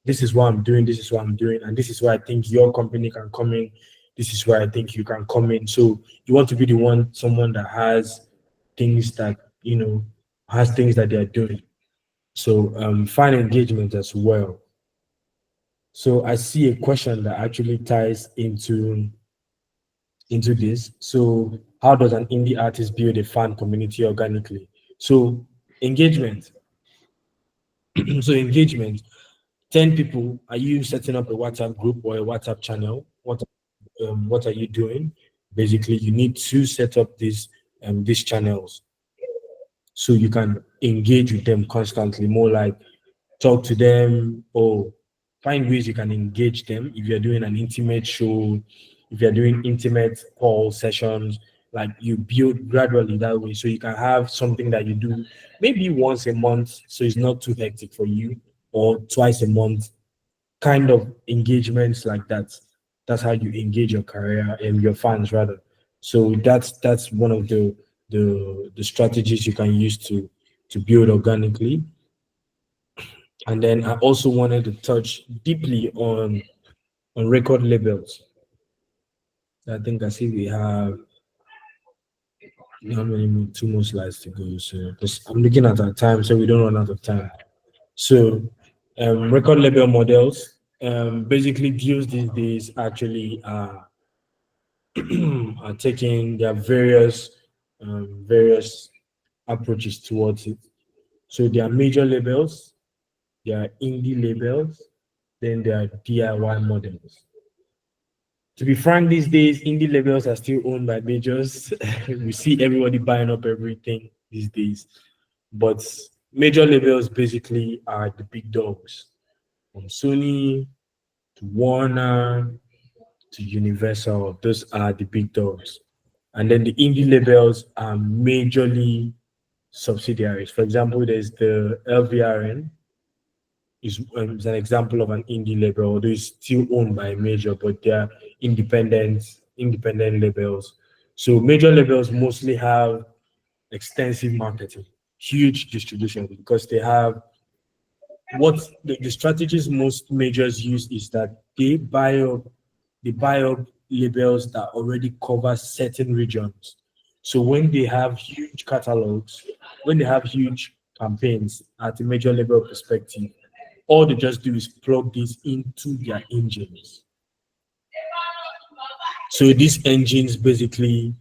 A: this is what I'm doing, this is what I'm doing, and this is where I think your company can come in. This is where I think you can come in. So you want to be someone that has things that they're doing. So find engagement as well. So I see a question that actually ties into this. So how does an indie artist build a fan community organically? So engagement. So engagement. 10 people, are you setting up a WhatsApp group or a WhatsApp channel? What are you doing? Basically, you need to set up these channels so you can engage with them constantly. More like talk to them or find ways you can engage them. If you're doing an intimate show, if you're doing intimate call sessions, like you build gradually that way so you can have something that you do maybe once a month so it's not too hectic for you, or twice a month, kind of engagements like that. That's how you engage your career and your fans rather. So that's one of the strategies you can use to build organically. And then I also wanted to touch deeply on record labels. I think I see we have how many more, two more slides to go. So I'm looking at our time so we don't run out of time. So record label models, basically deals these days actually are taking their various approaches towards it. So there are major labels, there are indie labels, then there are DIY models. To be frank, these days, indie labels are still owned by majors. We see everybody buying up everything these days. But major labels basically are the big dogs, from Sony to Warner to Universal. Those are the big dogs. And then the indie labels are majorly subsidiaries. For example, there's the LVRN, is an example of an indie label, although it's still owned by a major, but they're independent labels. So major labels mostly have extensive marketing, huge distribution, because they have what the strategies most majors use is that they buy up labels that already cover certain regions. So when they have huge catalogs, when they have huge campaigns at a major label perspective, all they just do is plug this into their engines. So these engines basically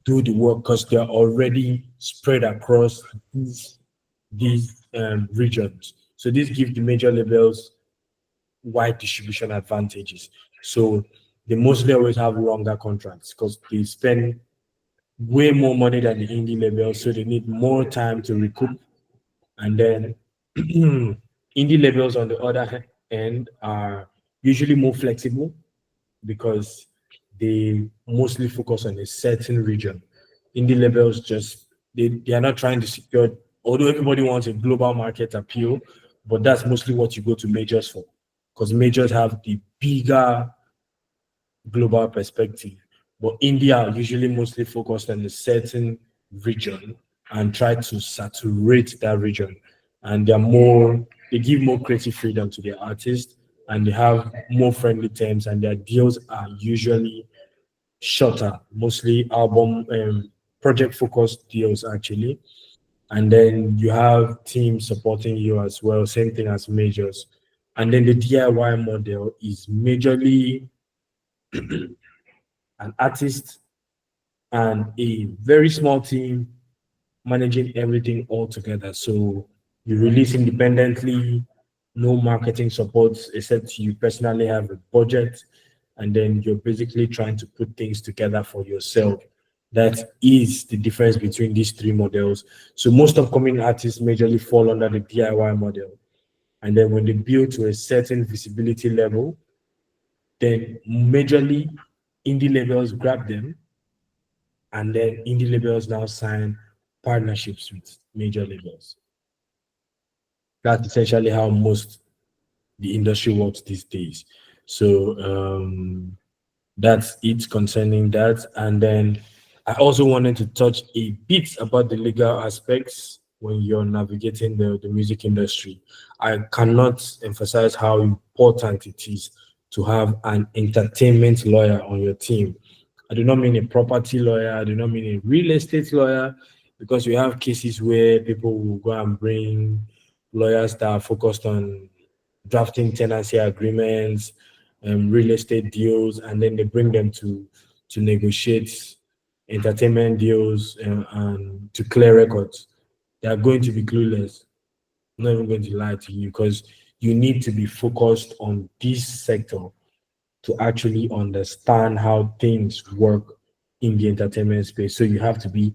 A: do the work because they are already spread across these regions. So this gives the major labels wide distribution advantages. So they mostly always have longer contracts because they spend way more money than the indie labels, so they need more time to recoup. And then indie labels, on the other end, are usually more flexible because they mostly focus on a certain region. Indie labels just they are not trying to secure, although everybody wants a global market appeal, but that's mostly what you go to majors for. Because majors have the bigger global perspective. But India usually mostly focused on a certain region and try to saturate that region. And they give more creative freedom to their artists, and they have more friendly terms, and their deals are usually shorter, mostly album project focused deals actually. And then you have teams supporting you as well, same thing as majors. And then the DIY model is majorly an artist and a very small team managing everything all together. So you release independently, no marketing support except you personally have a budget, and then you're basically trying to put things together for yourself. That is the difference between these three models. So most upcoming artists majorly fall under the DIY model. And then when they build to a certain visibility level, then majorly indie labels grab them, and then indie labels now sign partnerships with major labels. That's essentially how most the industry works these days. So that's it concerning that. And then I also wanted to touch a bit about the legal aspects when you're navigating the music industry. I cannot emphasize how important it is to have an entertainment lawyer on your team. I do not mean a property lawyer, I do not mean a real estate lawyer, because we have cases where people will go and bring lawyers that are focused on drafting tenancy agreements, real estate deals, and then they bring them to negotiate entertainment deals and to clear records. They are going to be clueless. I'm not even going to lie to you, because you need to be focused on this sector to actually understand how things work in the entertainment space. So you have to be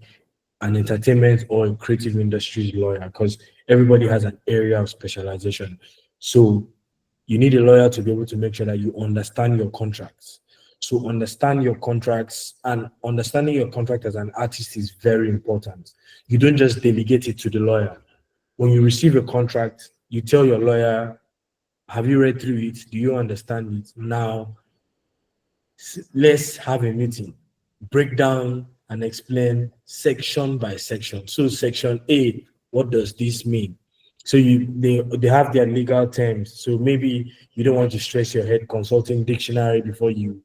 A: an entertainment or a creative industries lawyer, because everybody has an area of specialization. So you need a lawyer to be able to make sure that you understand your contracts. So understand your contracts, and understanding your contract as an artist is very important. You don't just delegate it to the lawyer. When you receive a contract, you tell your lawyer, have you read through it? Do you understand it? Now, let's have a meeting, break down and explain section by section. So section A, what does this mean? So they have their legal terms. So maybe you don't want to stress your head consulting dictionary before you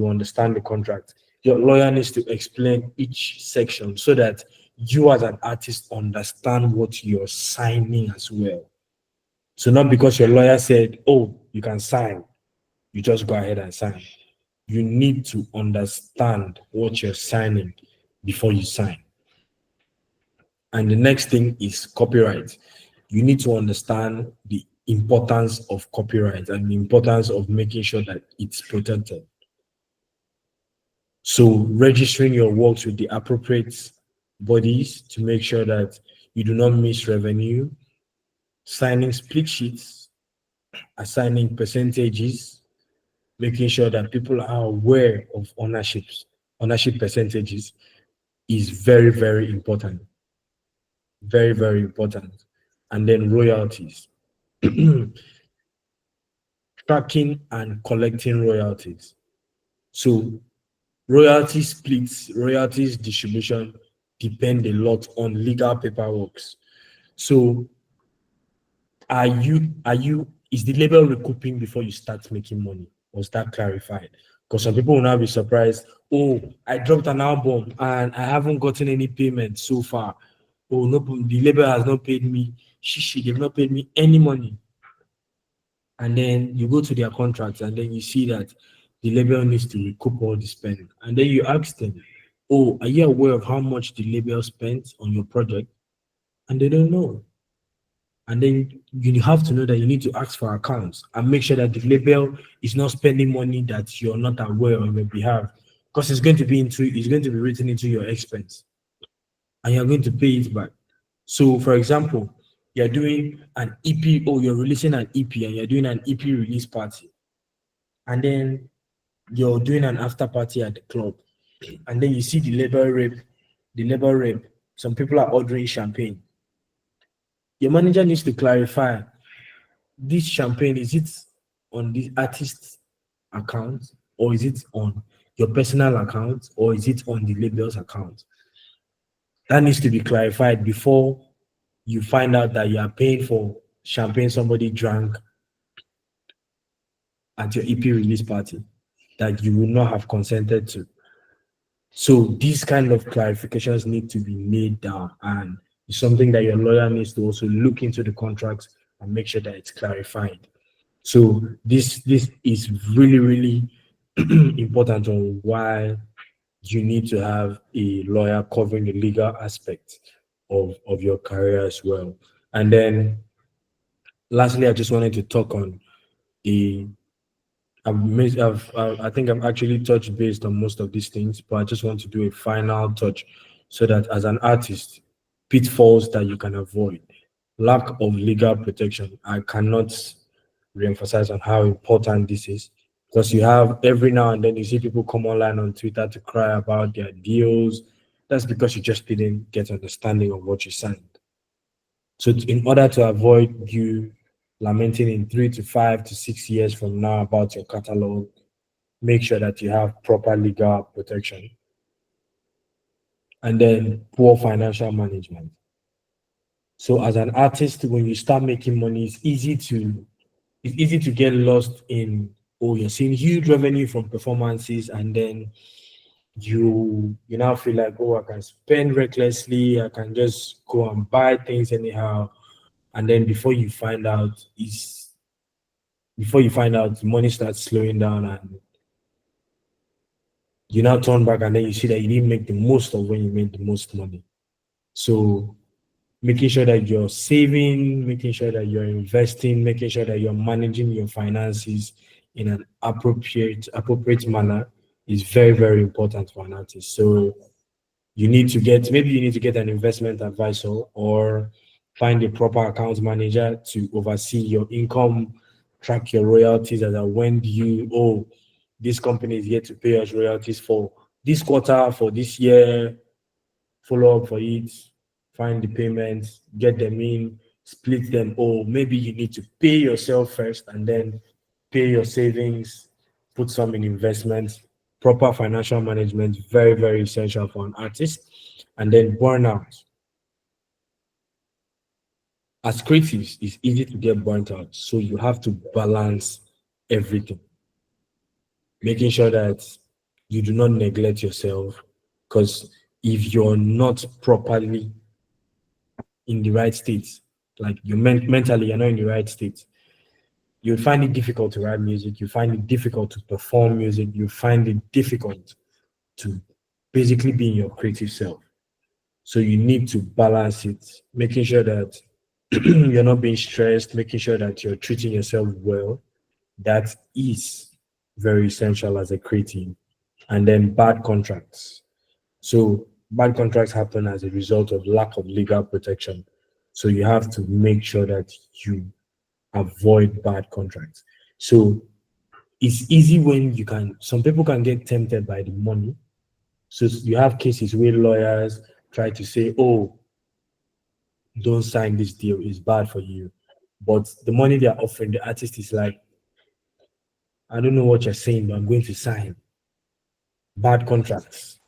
A: understand the contract. Your lawyer needs to explain each section so that you as an artist understand what you're signing as well. So not because your lawyer said, oh, you can sign, you just go ahead and sign. You need to understand what you're signing before you sign. And the next thing is copyright. You need to understand the importance of copyright and the importance of making sure that it's protected. So registering your works with the appropriate bodies to make sure that you do not miss revenue, signing split sheets, assigning percentages, making sure that people are aware of ownership percentages is very, very important. Very, very important. And then royalties. Tracking and collecting royalties. So royalties distribution depend a lot on legal paperwork. So is the label recouping before you start making money? Was that clarified? Because some people will now be surprised. Oh, I dropped an album and I haven't gotten any payment so far. Oh no, the label has not paid me. Shishi, they've not paid me any money. And then you go to their contracts and then you see that the label needs to recoup all the spending. And then you ask them, oh, are you aware of how much the label spent on your project? And they don't know. And then you have to know that you need to ask for accounts and make sure that the label is not spending money that you're not aware on your behalf. Because it's going to be written into your expense and you're going to pay it back. So for example, you're doing an EP or you're releasing an EP and you're doing an EP release party. And then you're doing an after party at the club. And then you see the label rep, some people are ordering champagne. Your manager needs to clarify this champagne, is it on the artist's account or is it on your personal account or is it on the label's account? That needs to be clarified before you find out that you are paying for champagne somebody drank at your EP release party that you will not have consented to. So these kind of clarifications need to be made down, and it's something that your lawyer needs to also look into the contracts and make sure that it's clarified. So this is really, really important on why you need to have a lawyer covering the legal aspect of your career as well. And then lastly, I just wanted to talk on the I think I've actually touched based on most of these things, but I just want to do a final touch so that as an artist, pitfalls that you can avoid, lack of legal protection. I cannot reemphasize on how important this is because you have every now and then you see people come online on Twitter to cry about their deals. That's because you just didn't get understanding of what you signed. So in order to avoid you lamenting in 3 to 5 to 6 years from now about your catalog, make sure that you have proper legal protection. And then poor financial management. So as an artist, when you start making money, it's easy to get lost in, oh, you're seeing huge revenue from performances and then you now feel like, oh, I can spend recklessly, I can just go and buy things anyhow. And then before you find out money starts slowing down and you now turn back and then you see that you didn't make the most of when you made the most money. So making sure that you're saving, making sure that you're investing, making sure that you're managing your finances in an appropriate manner is very, very important for an artist. So you need to get an investment advisor or find a proper account manager to oversee your income, track your royalties, as when do you this company is here to pay us royalties for this quarter, for this year, follow up for it, find the payments, get them in, split them. Or maybe you need to pay yourself first and then pay your savings, put some in investments. Proper financial management, very, very essential for an artist. And then burnout. As creatives, it's easy to get burnt out. So you have to balance everything, making sure that you do not neglect yourself. Because if you're not properly in the right state, like you mentally, you're not in the right state, you find it difficult to write music, you find it difficult to perform music, you find it difficult to basically be in your creative self. So you need to balance it, making sure that you're not being stressed, making sure that you're treating yourself well. That is very essential as a creative. And then bad contracts. So bad contracts happen as a result of lack of legal protection. So you have to make sure that you avoid bad contracts. So it's easy when you can. Some people can get tempted by the money. So you have cases where lawyers try to say, "Oh, don't sign this deal; it's bad for you." But the money they are offering the artist is like, "I don't know what you're saying, but I'm going to sign bad contracts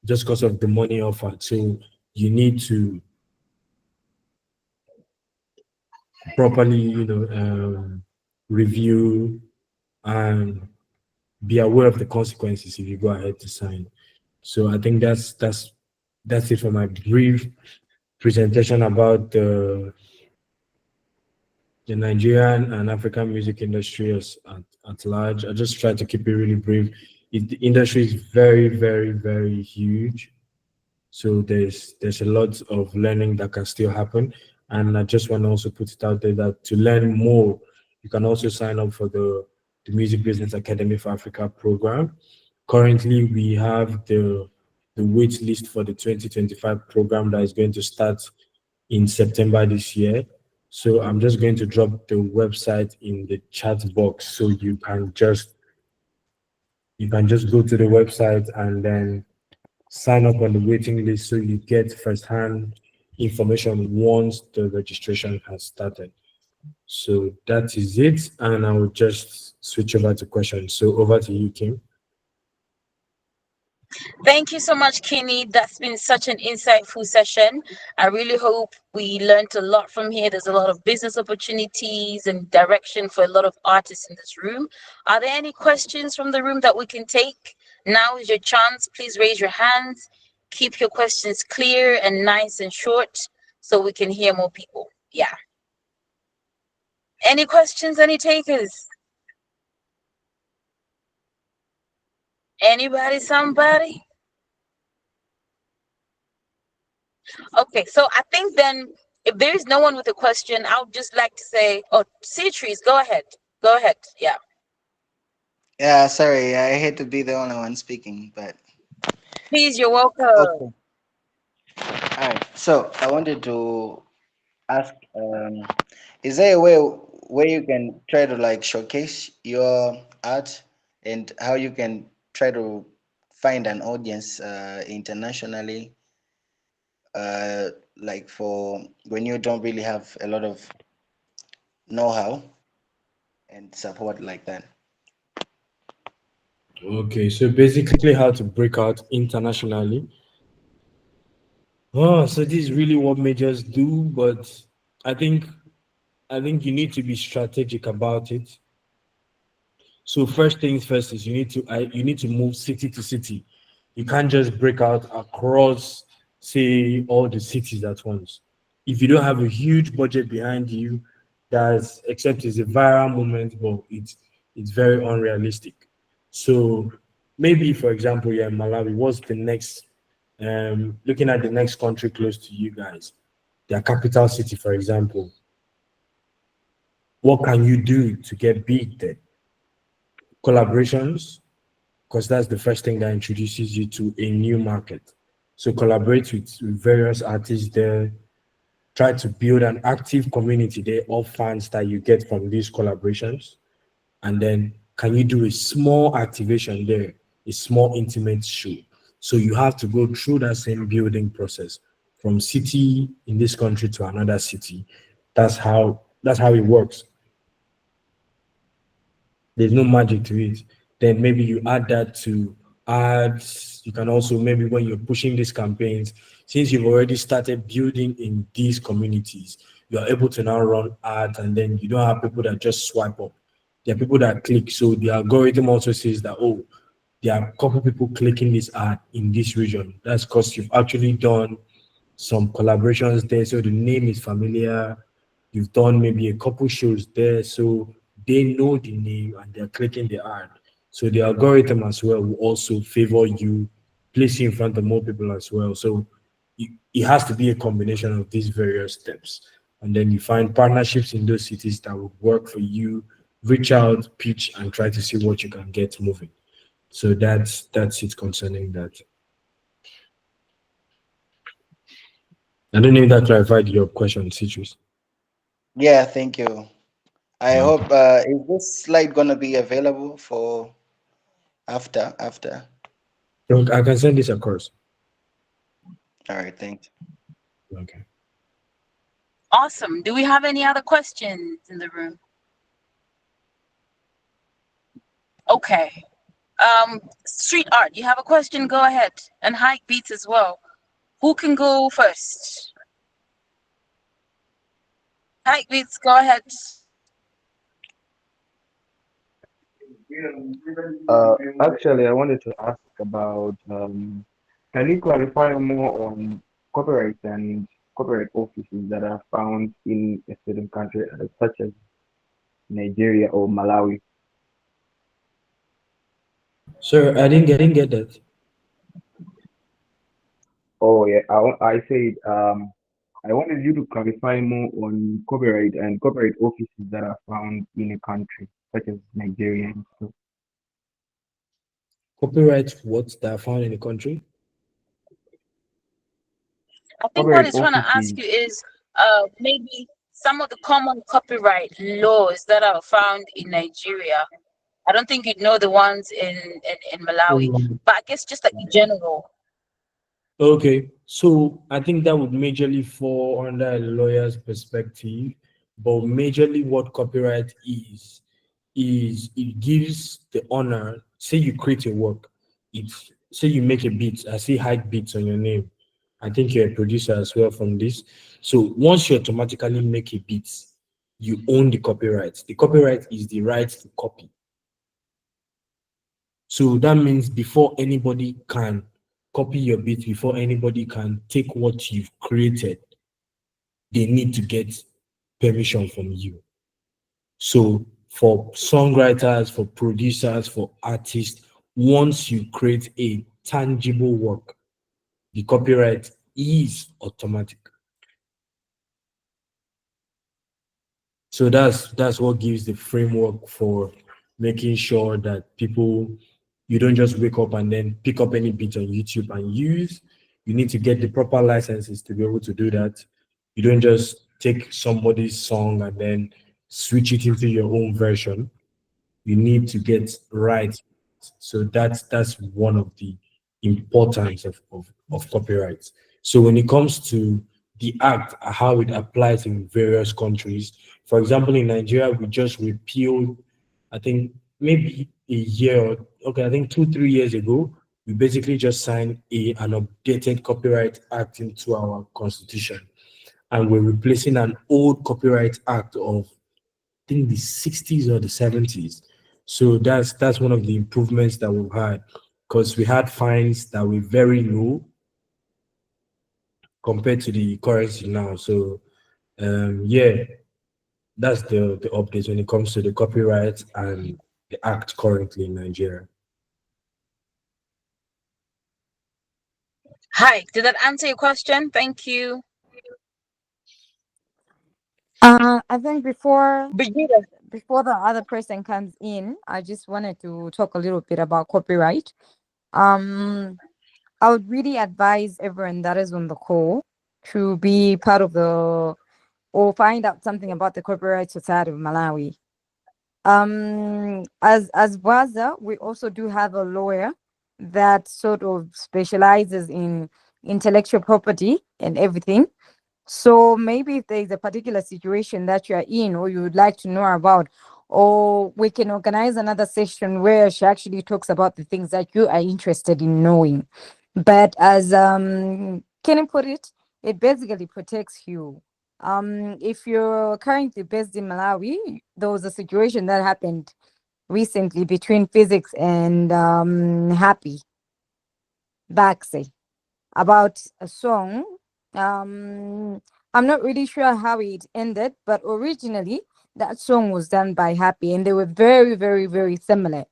A: just because of the money offered." So you need to properly, review and be aware of the consequences if you go ahead to sign. So I think that's it for my brief presentation about the Nigerian and African music industry at large. I just try to keep it really brief. The industry is very, very, very huge. So there's a lot of learning that can still happen. And I just want to also put it out there that to learn more, you can also sign up for the Music Business Academy for Africa program. Currently, we have the wait list for the 2025 program that is going to start in September this year. So I'm just going to drop the website in the chat box so you can just go to the website and then sign up on the waiting list so you get first-hand information once the registration has started. So that is it, and I will just switch over to questions. So over to you, Kim.
B: Thank you so much, Kini. That's been such an insightful session. I really hope we learned a lot from here. There's a lot of business opportunities and direction for a lot of artists in this room. Are there any questions from the room that we can take? Now is your chance. Please raise your hands. Keep your questions clear and nice and short so we can hear more people. Yeah. Any questions? Any takers? Anybody? Somebody? Okay, so I think then if there is no one with a question, I would just like to say, oh, Ceatrice, go ahead. Go ahead. Yeah.
C: Yeah, sorry, I hate to be the only one speaking, but
B: Please, you're welcome.
C: okay. All right. So I wanted to ask, is there a way where you can try to like showcase your art and how you can try to find an audience internationally, like for when you don't really have a lot of know-how and support like that?
A: Okay, so basically how to break out internationally. Oh, so this is really what majors do, but I think I think you need to be strategic about it. So first things first is you need to move city to city. You can't just break out across, say, all the cities at once. If you don't have a huge budget behind you, that's except it's a viral moment, but it's very unrealistic. So maybe, for example, yeah, Malawi, what's the next looking at the next country close to you guys, their capital city, for example, what can you do to get big there? Collaborations, because that's the first thing that introduces you to a new market. So collaborate with various artists there. Try to build an active community there of fans that you get from these collaborations. And then can you do a small activation there, a small intimate show? So you have to go through that same building process from city in this country to another city. That's how it works. There's no magic to it. Then maybe you add that to ads. You can also maybe when you're pushing these campaigns, since you've already started building in these communities, you're able to now run ads and then you don't have people that just swipe up. There are people that click. So the algorithm also says that, oh, there are a couple people clicking this ad in this region. That's because you've actually done some collaborations there, so the name is familiar. You've done maybe a couple shows there, so they know the name and they're clicking the ad. So the algorithm as well will also favor you, place you in front of more people as well. So it has to be a combination of these various steps. And then you find partnerships in those cities that would work for you, reach out, pitch, and try to see what you can get moving. So that's it concerning that. I don't know if that clarified your question, Citrus.
C: Yeah, thank you. I
A: Okay.
C: hope is this slide gonna be available for after?
A: So I can send this across.
C: All right, thanks.
A: Okay.
B: Awesome. Do we have any other questions in the room? Okay. Street art, you have a question? Go ahead. And hike beats as well. Who can go first? Hike beats, go ahead.
F: Actually, I wanted to ask about can you clarify more on copyright and copyright offices that are found in a certain country, such as Nigeria or Malawi?
A: Sir, I didn't get that.
F: Oh yeah, I said I wanted you to clarify more on copyright and copyright offices that are found in a country, such as Nigeria. And so,
A: Copyright what that are found in the country?
B: I think what
F: copyright
B: he's trying to ask
F: offices.
B: you is maybe some of the common copyright laws that are found in Nigeria. I don't think you'd know the ones in Malawi,
A: Mm.
B: but I guess just like in general.
A: Okay, so I think that would majorly fall under a lawyer's perspective, but majorly what copyright is it gives the owner, say you create a work, it's say you make a beat, I see hide beats on your name. I think you're a producer as well from this. So once you automatically make a beat, you own the copyright. The copyright is the right to copy. So that means before anybody can copy your beat, before anybody can take what you've created, they need to get permission from you. So for songwriters, for producers, for artists, once you create a tangible work, the copyright is automatic. So that's what gives the framework for making sure that people, you don't just wake up and then pick up any beat on YouTube and use. You need to get the proper licenses to be able to do that. You don't just take somebody's song and then switch it into your own version. You need to get right. So that's one of the importance of copyright. So when it comes to the act, how it applies in various countries, for example, in Nigeria, we just repealed, I think maybe a year, okay, I think 2, 3 years ago, we basically just signed an updated copyright act into our constitution. And we're replacing an old copyright act of think the 60s or the 70s. So that's one of the improvements that we've had because we had fines that were very low compared to the currency now. So yeah, that's the updates when it comes to the copyright and the act currently in Nigeria.
B: Hi, did that answer your question? Thank you.
E: I think before
B: Brigida.
E: before the other person comes in, I just wanted to talk a little bit about copyright. Um, I would really advise everyone that is on the call to be part of the or find out something about the Copyright Society of Malawi. As Vwaza, we also do have a lawyer that sort of specializes in intellectual property and everything. So maybe if there's a particular situation that you are in or you would like to know about, or we can organize another session where she actually talks about the things that you are interested in knowing. But as Kenny put it, it basically protects you. If you're currently based in Malawi, there was a situation that happened recently between Physics and Happy Baxi about a song. Um, I'm not really sure how it ended, but originally that song was done by Happy, and they were very, very, very similar.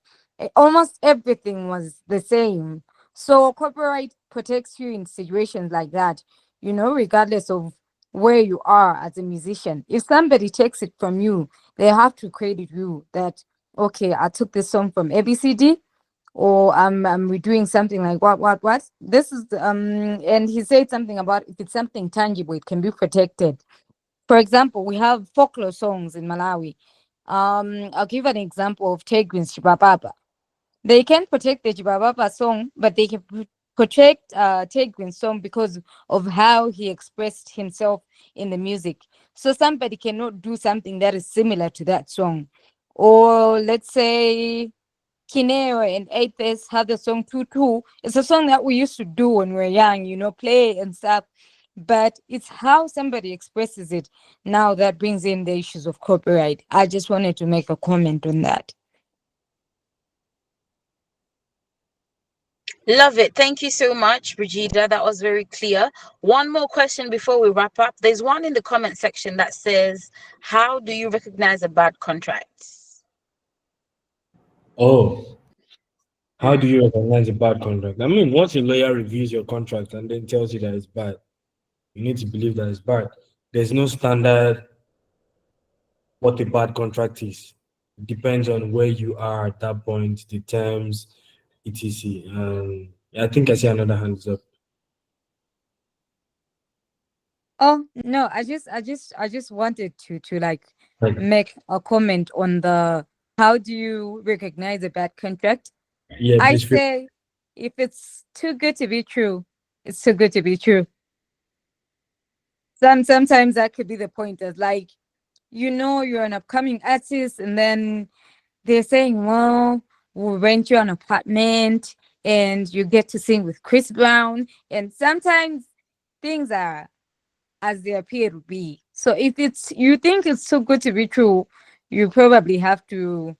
E: Almost everything was the same. So copyright protects you in situations like that, regardless of where you are as a musician. If somebody takes it from you, they have to credit you that, okay, I took this song from ABCD, or I'm redoing something like what this is and he said something about if it's something tangible it can be protected. For example, we have folklore songs in Malawi. I'll give an example of Tegwin's Chibababa. They can protect the Chibababa song, but they can protect Tegwin's song because of how he expressed himself in the music. So somebody cannot do something that is similar to that song. Or let's say Kineo and Atheist have the song Tutu. It's a song that we used to do when we were young, play and stuff. But it's how somebody expresses it now that brings in the issues of copyright. I just wanted to make a comment on that.
B: Love it. Thank you so much, Brigida. That was very clear. One more question before we wrap up. There's one in the comment section that says, how do you recognize a bad contract?
A: Oh, how do you recognize a bad contract? I mean, once a lawyer reviews your contract and then tells you that it's bad, you need to believe that it's bad. There's no standard what a bad contract is. It depends on where you are at that point, the terms, etc. I think I see another hands up.
E: Oh no, I just wanted to like
A: Like,
E: make a comment on the how do you recognize a bad contract?
A: yeah,
E: I
A: please.
E: say if it's too good to be true, it's too good to be true. Sometimes that could be the point as like, you're an upcoming artist and then they're saying, well, we'll rent you an apartment and you get to sing with Chris Brown. And sometimes things are as they appear to be. So if you think it's so good to be true, you probably have to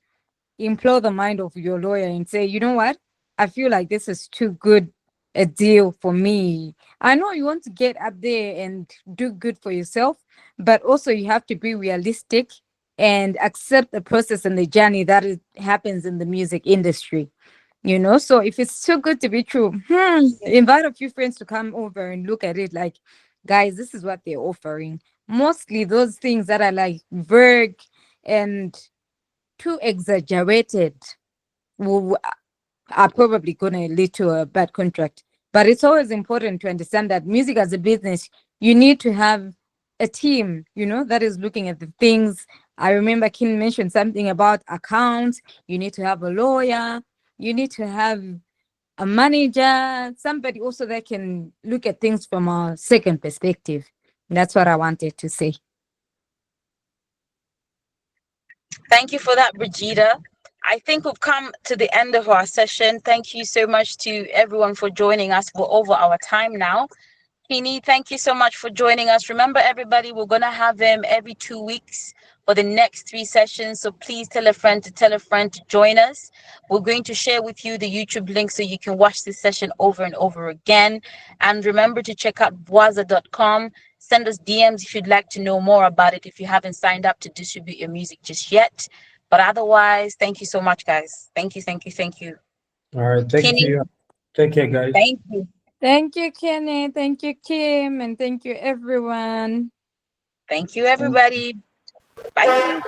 E: implore the mind of your lawyer and say, you know what? I feel like this is too good a deal for me. I know you want to get up there and do good for yourself, but also you have to be realistic and accept the process and the journey that happens in the music industry. So if it's too good to be true, invite a few friends to come over and look at it like, guys, this is what they're offering. Mostly those things that are like vague and too exaggerated will, are probably going to lead to a bad contract. But it's always important to understand that music as a business, you need to have a team, that is looking at the things. I remember Kim mentioned something about accounts. You need to have a lawyer. You need to have a manager, somebody also that can look at things from a second perspective. That's what I wanted to say.
B: Thank you for that, Brigida. I think we've come to the end of our session. Thank you so much to everyone for joining us. We're over our time now. Kini, thank you so much for joining us. Remember, everybody, we're going to have him every 2 weeks for the next 3 sessions. So please tell a friend to join us. We're going to share with you the YouTube link so you can watch this session over and over again. And remember to check out Vwaza.com. Send us DMs if you'd like to know more about it if you haven't signed up to distribute your music just yet. But otherwise, thank you so much, guys. Thank you, thank you, thank you.
A: All right, thank
B: Kini,
A: you. Take care, guys.
B: thank you.
E: Thank you, Kenny. Thank you, Kim. And thank you, everyone.
B: Thank you, everybody. Bye.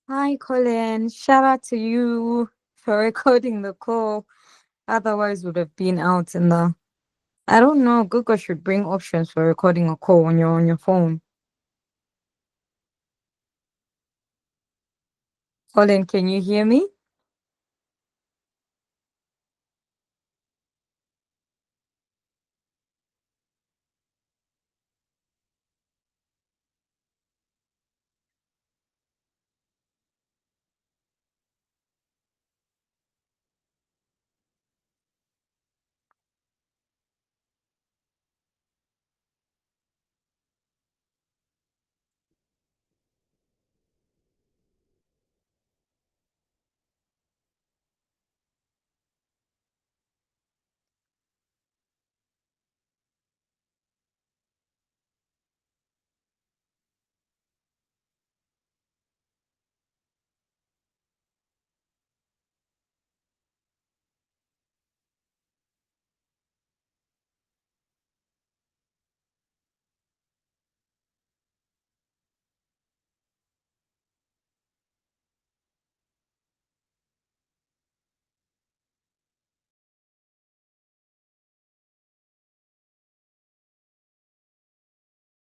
E: Hi, Colin. Shout out to you for recording the call. Otherwise, would have been out in the. I don't know. Google should bring options for recording a call when you're on your phone. Colin, can you hear me?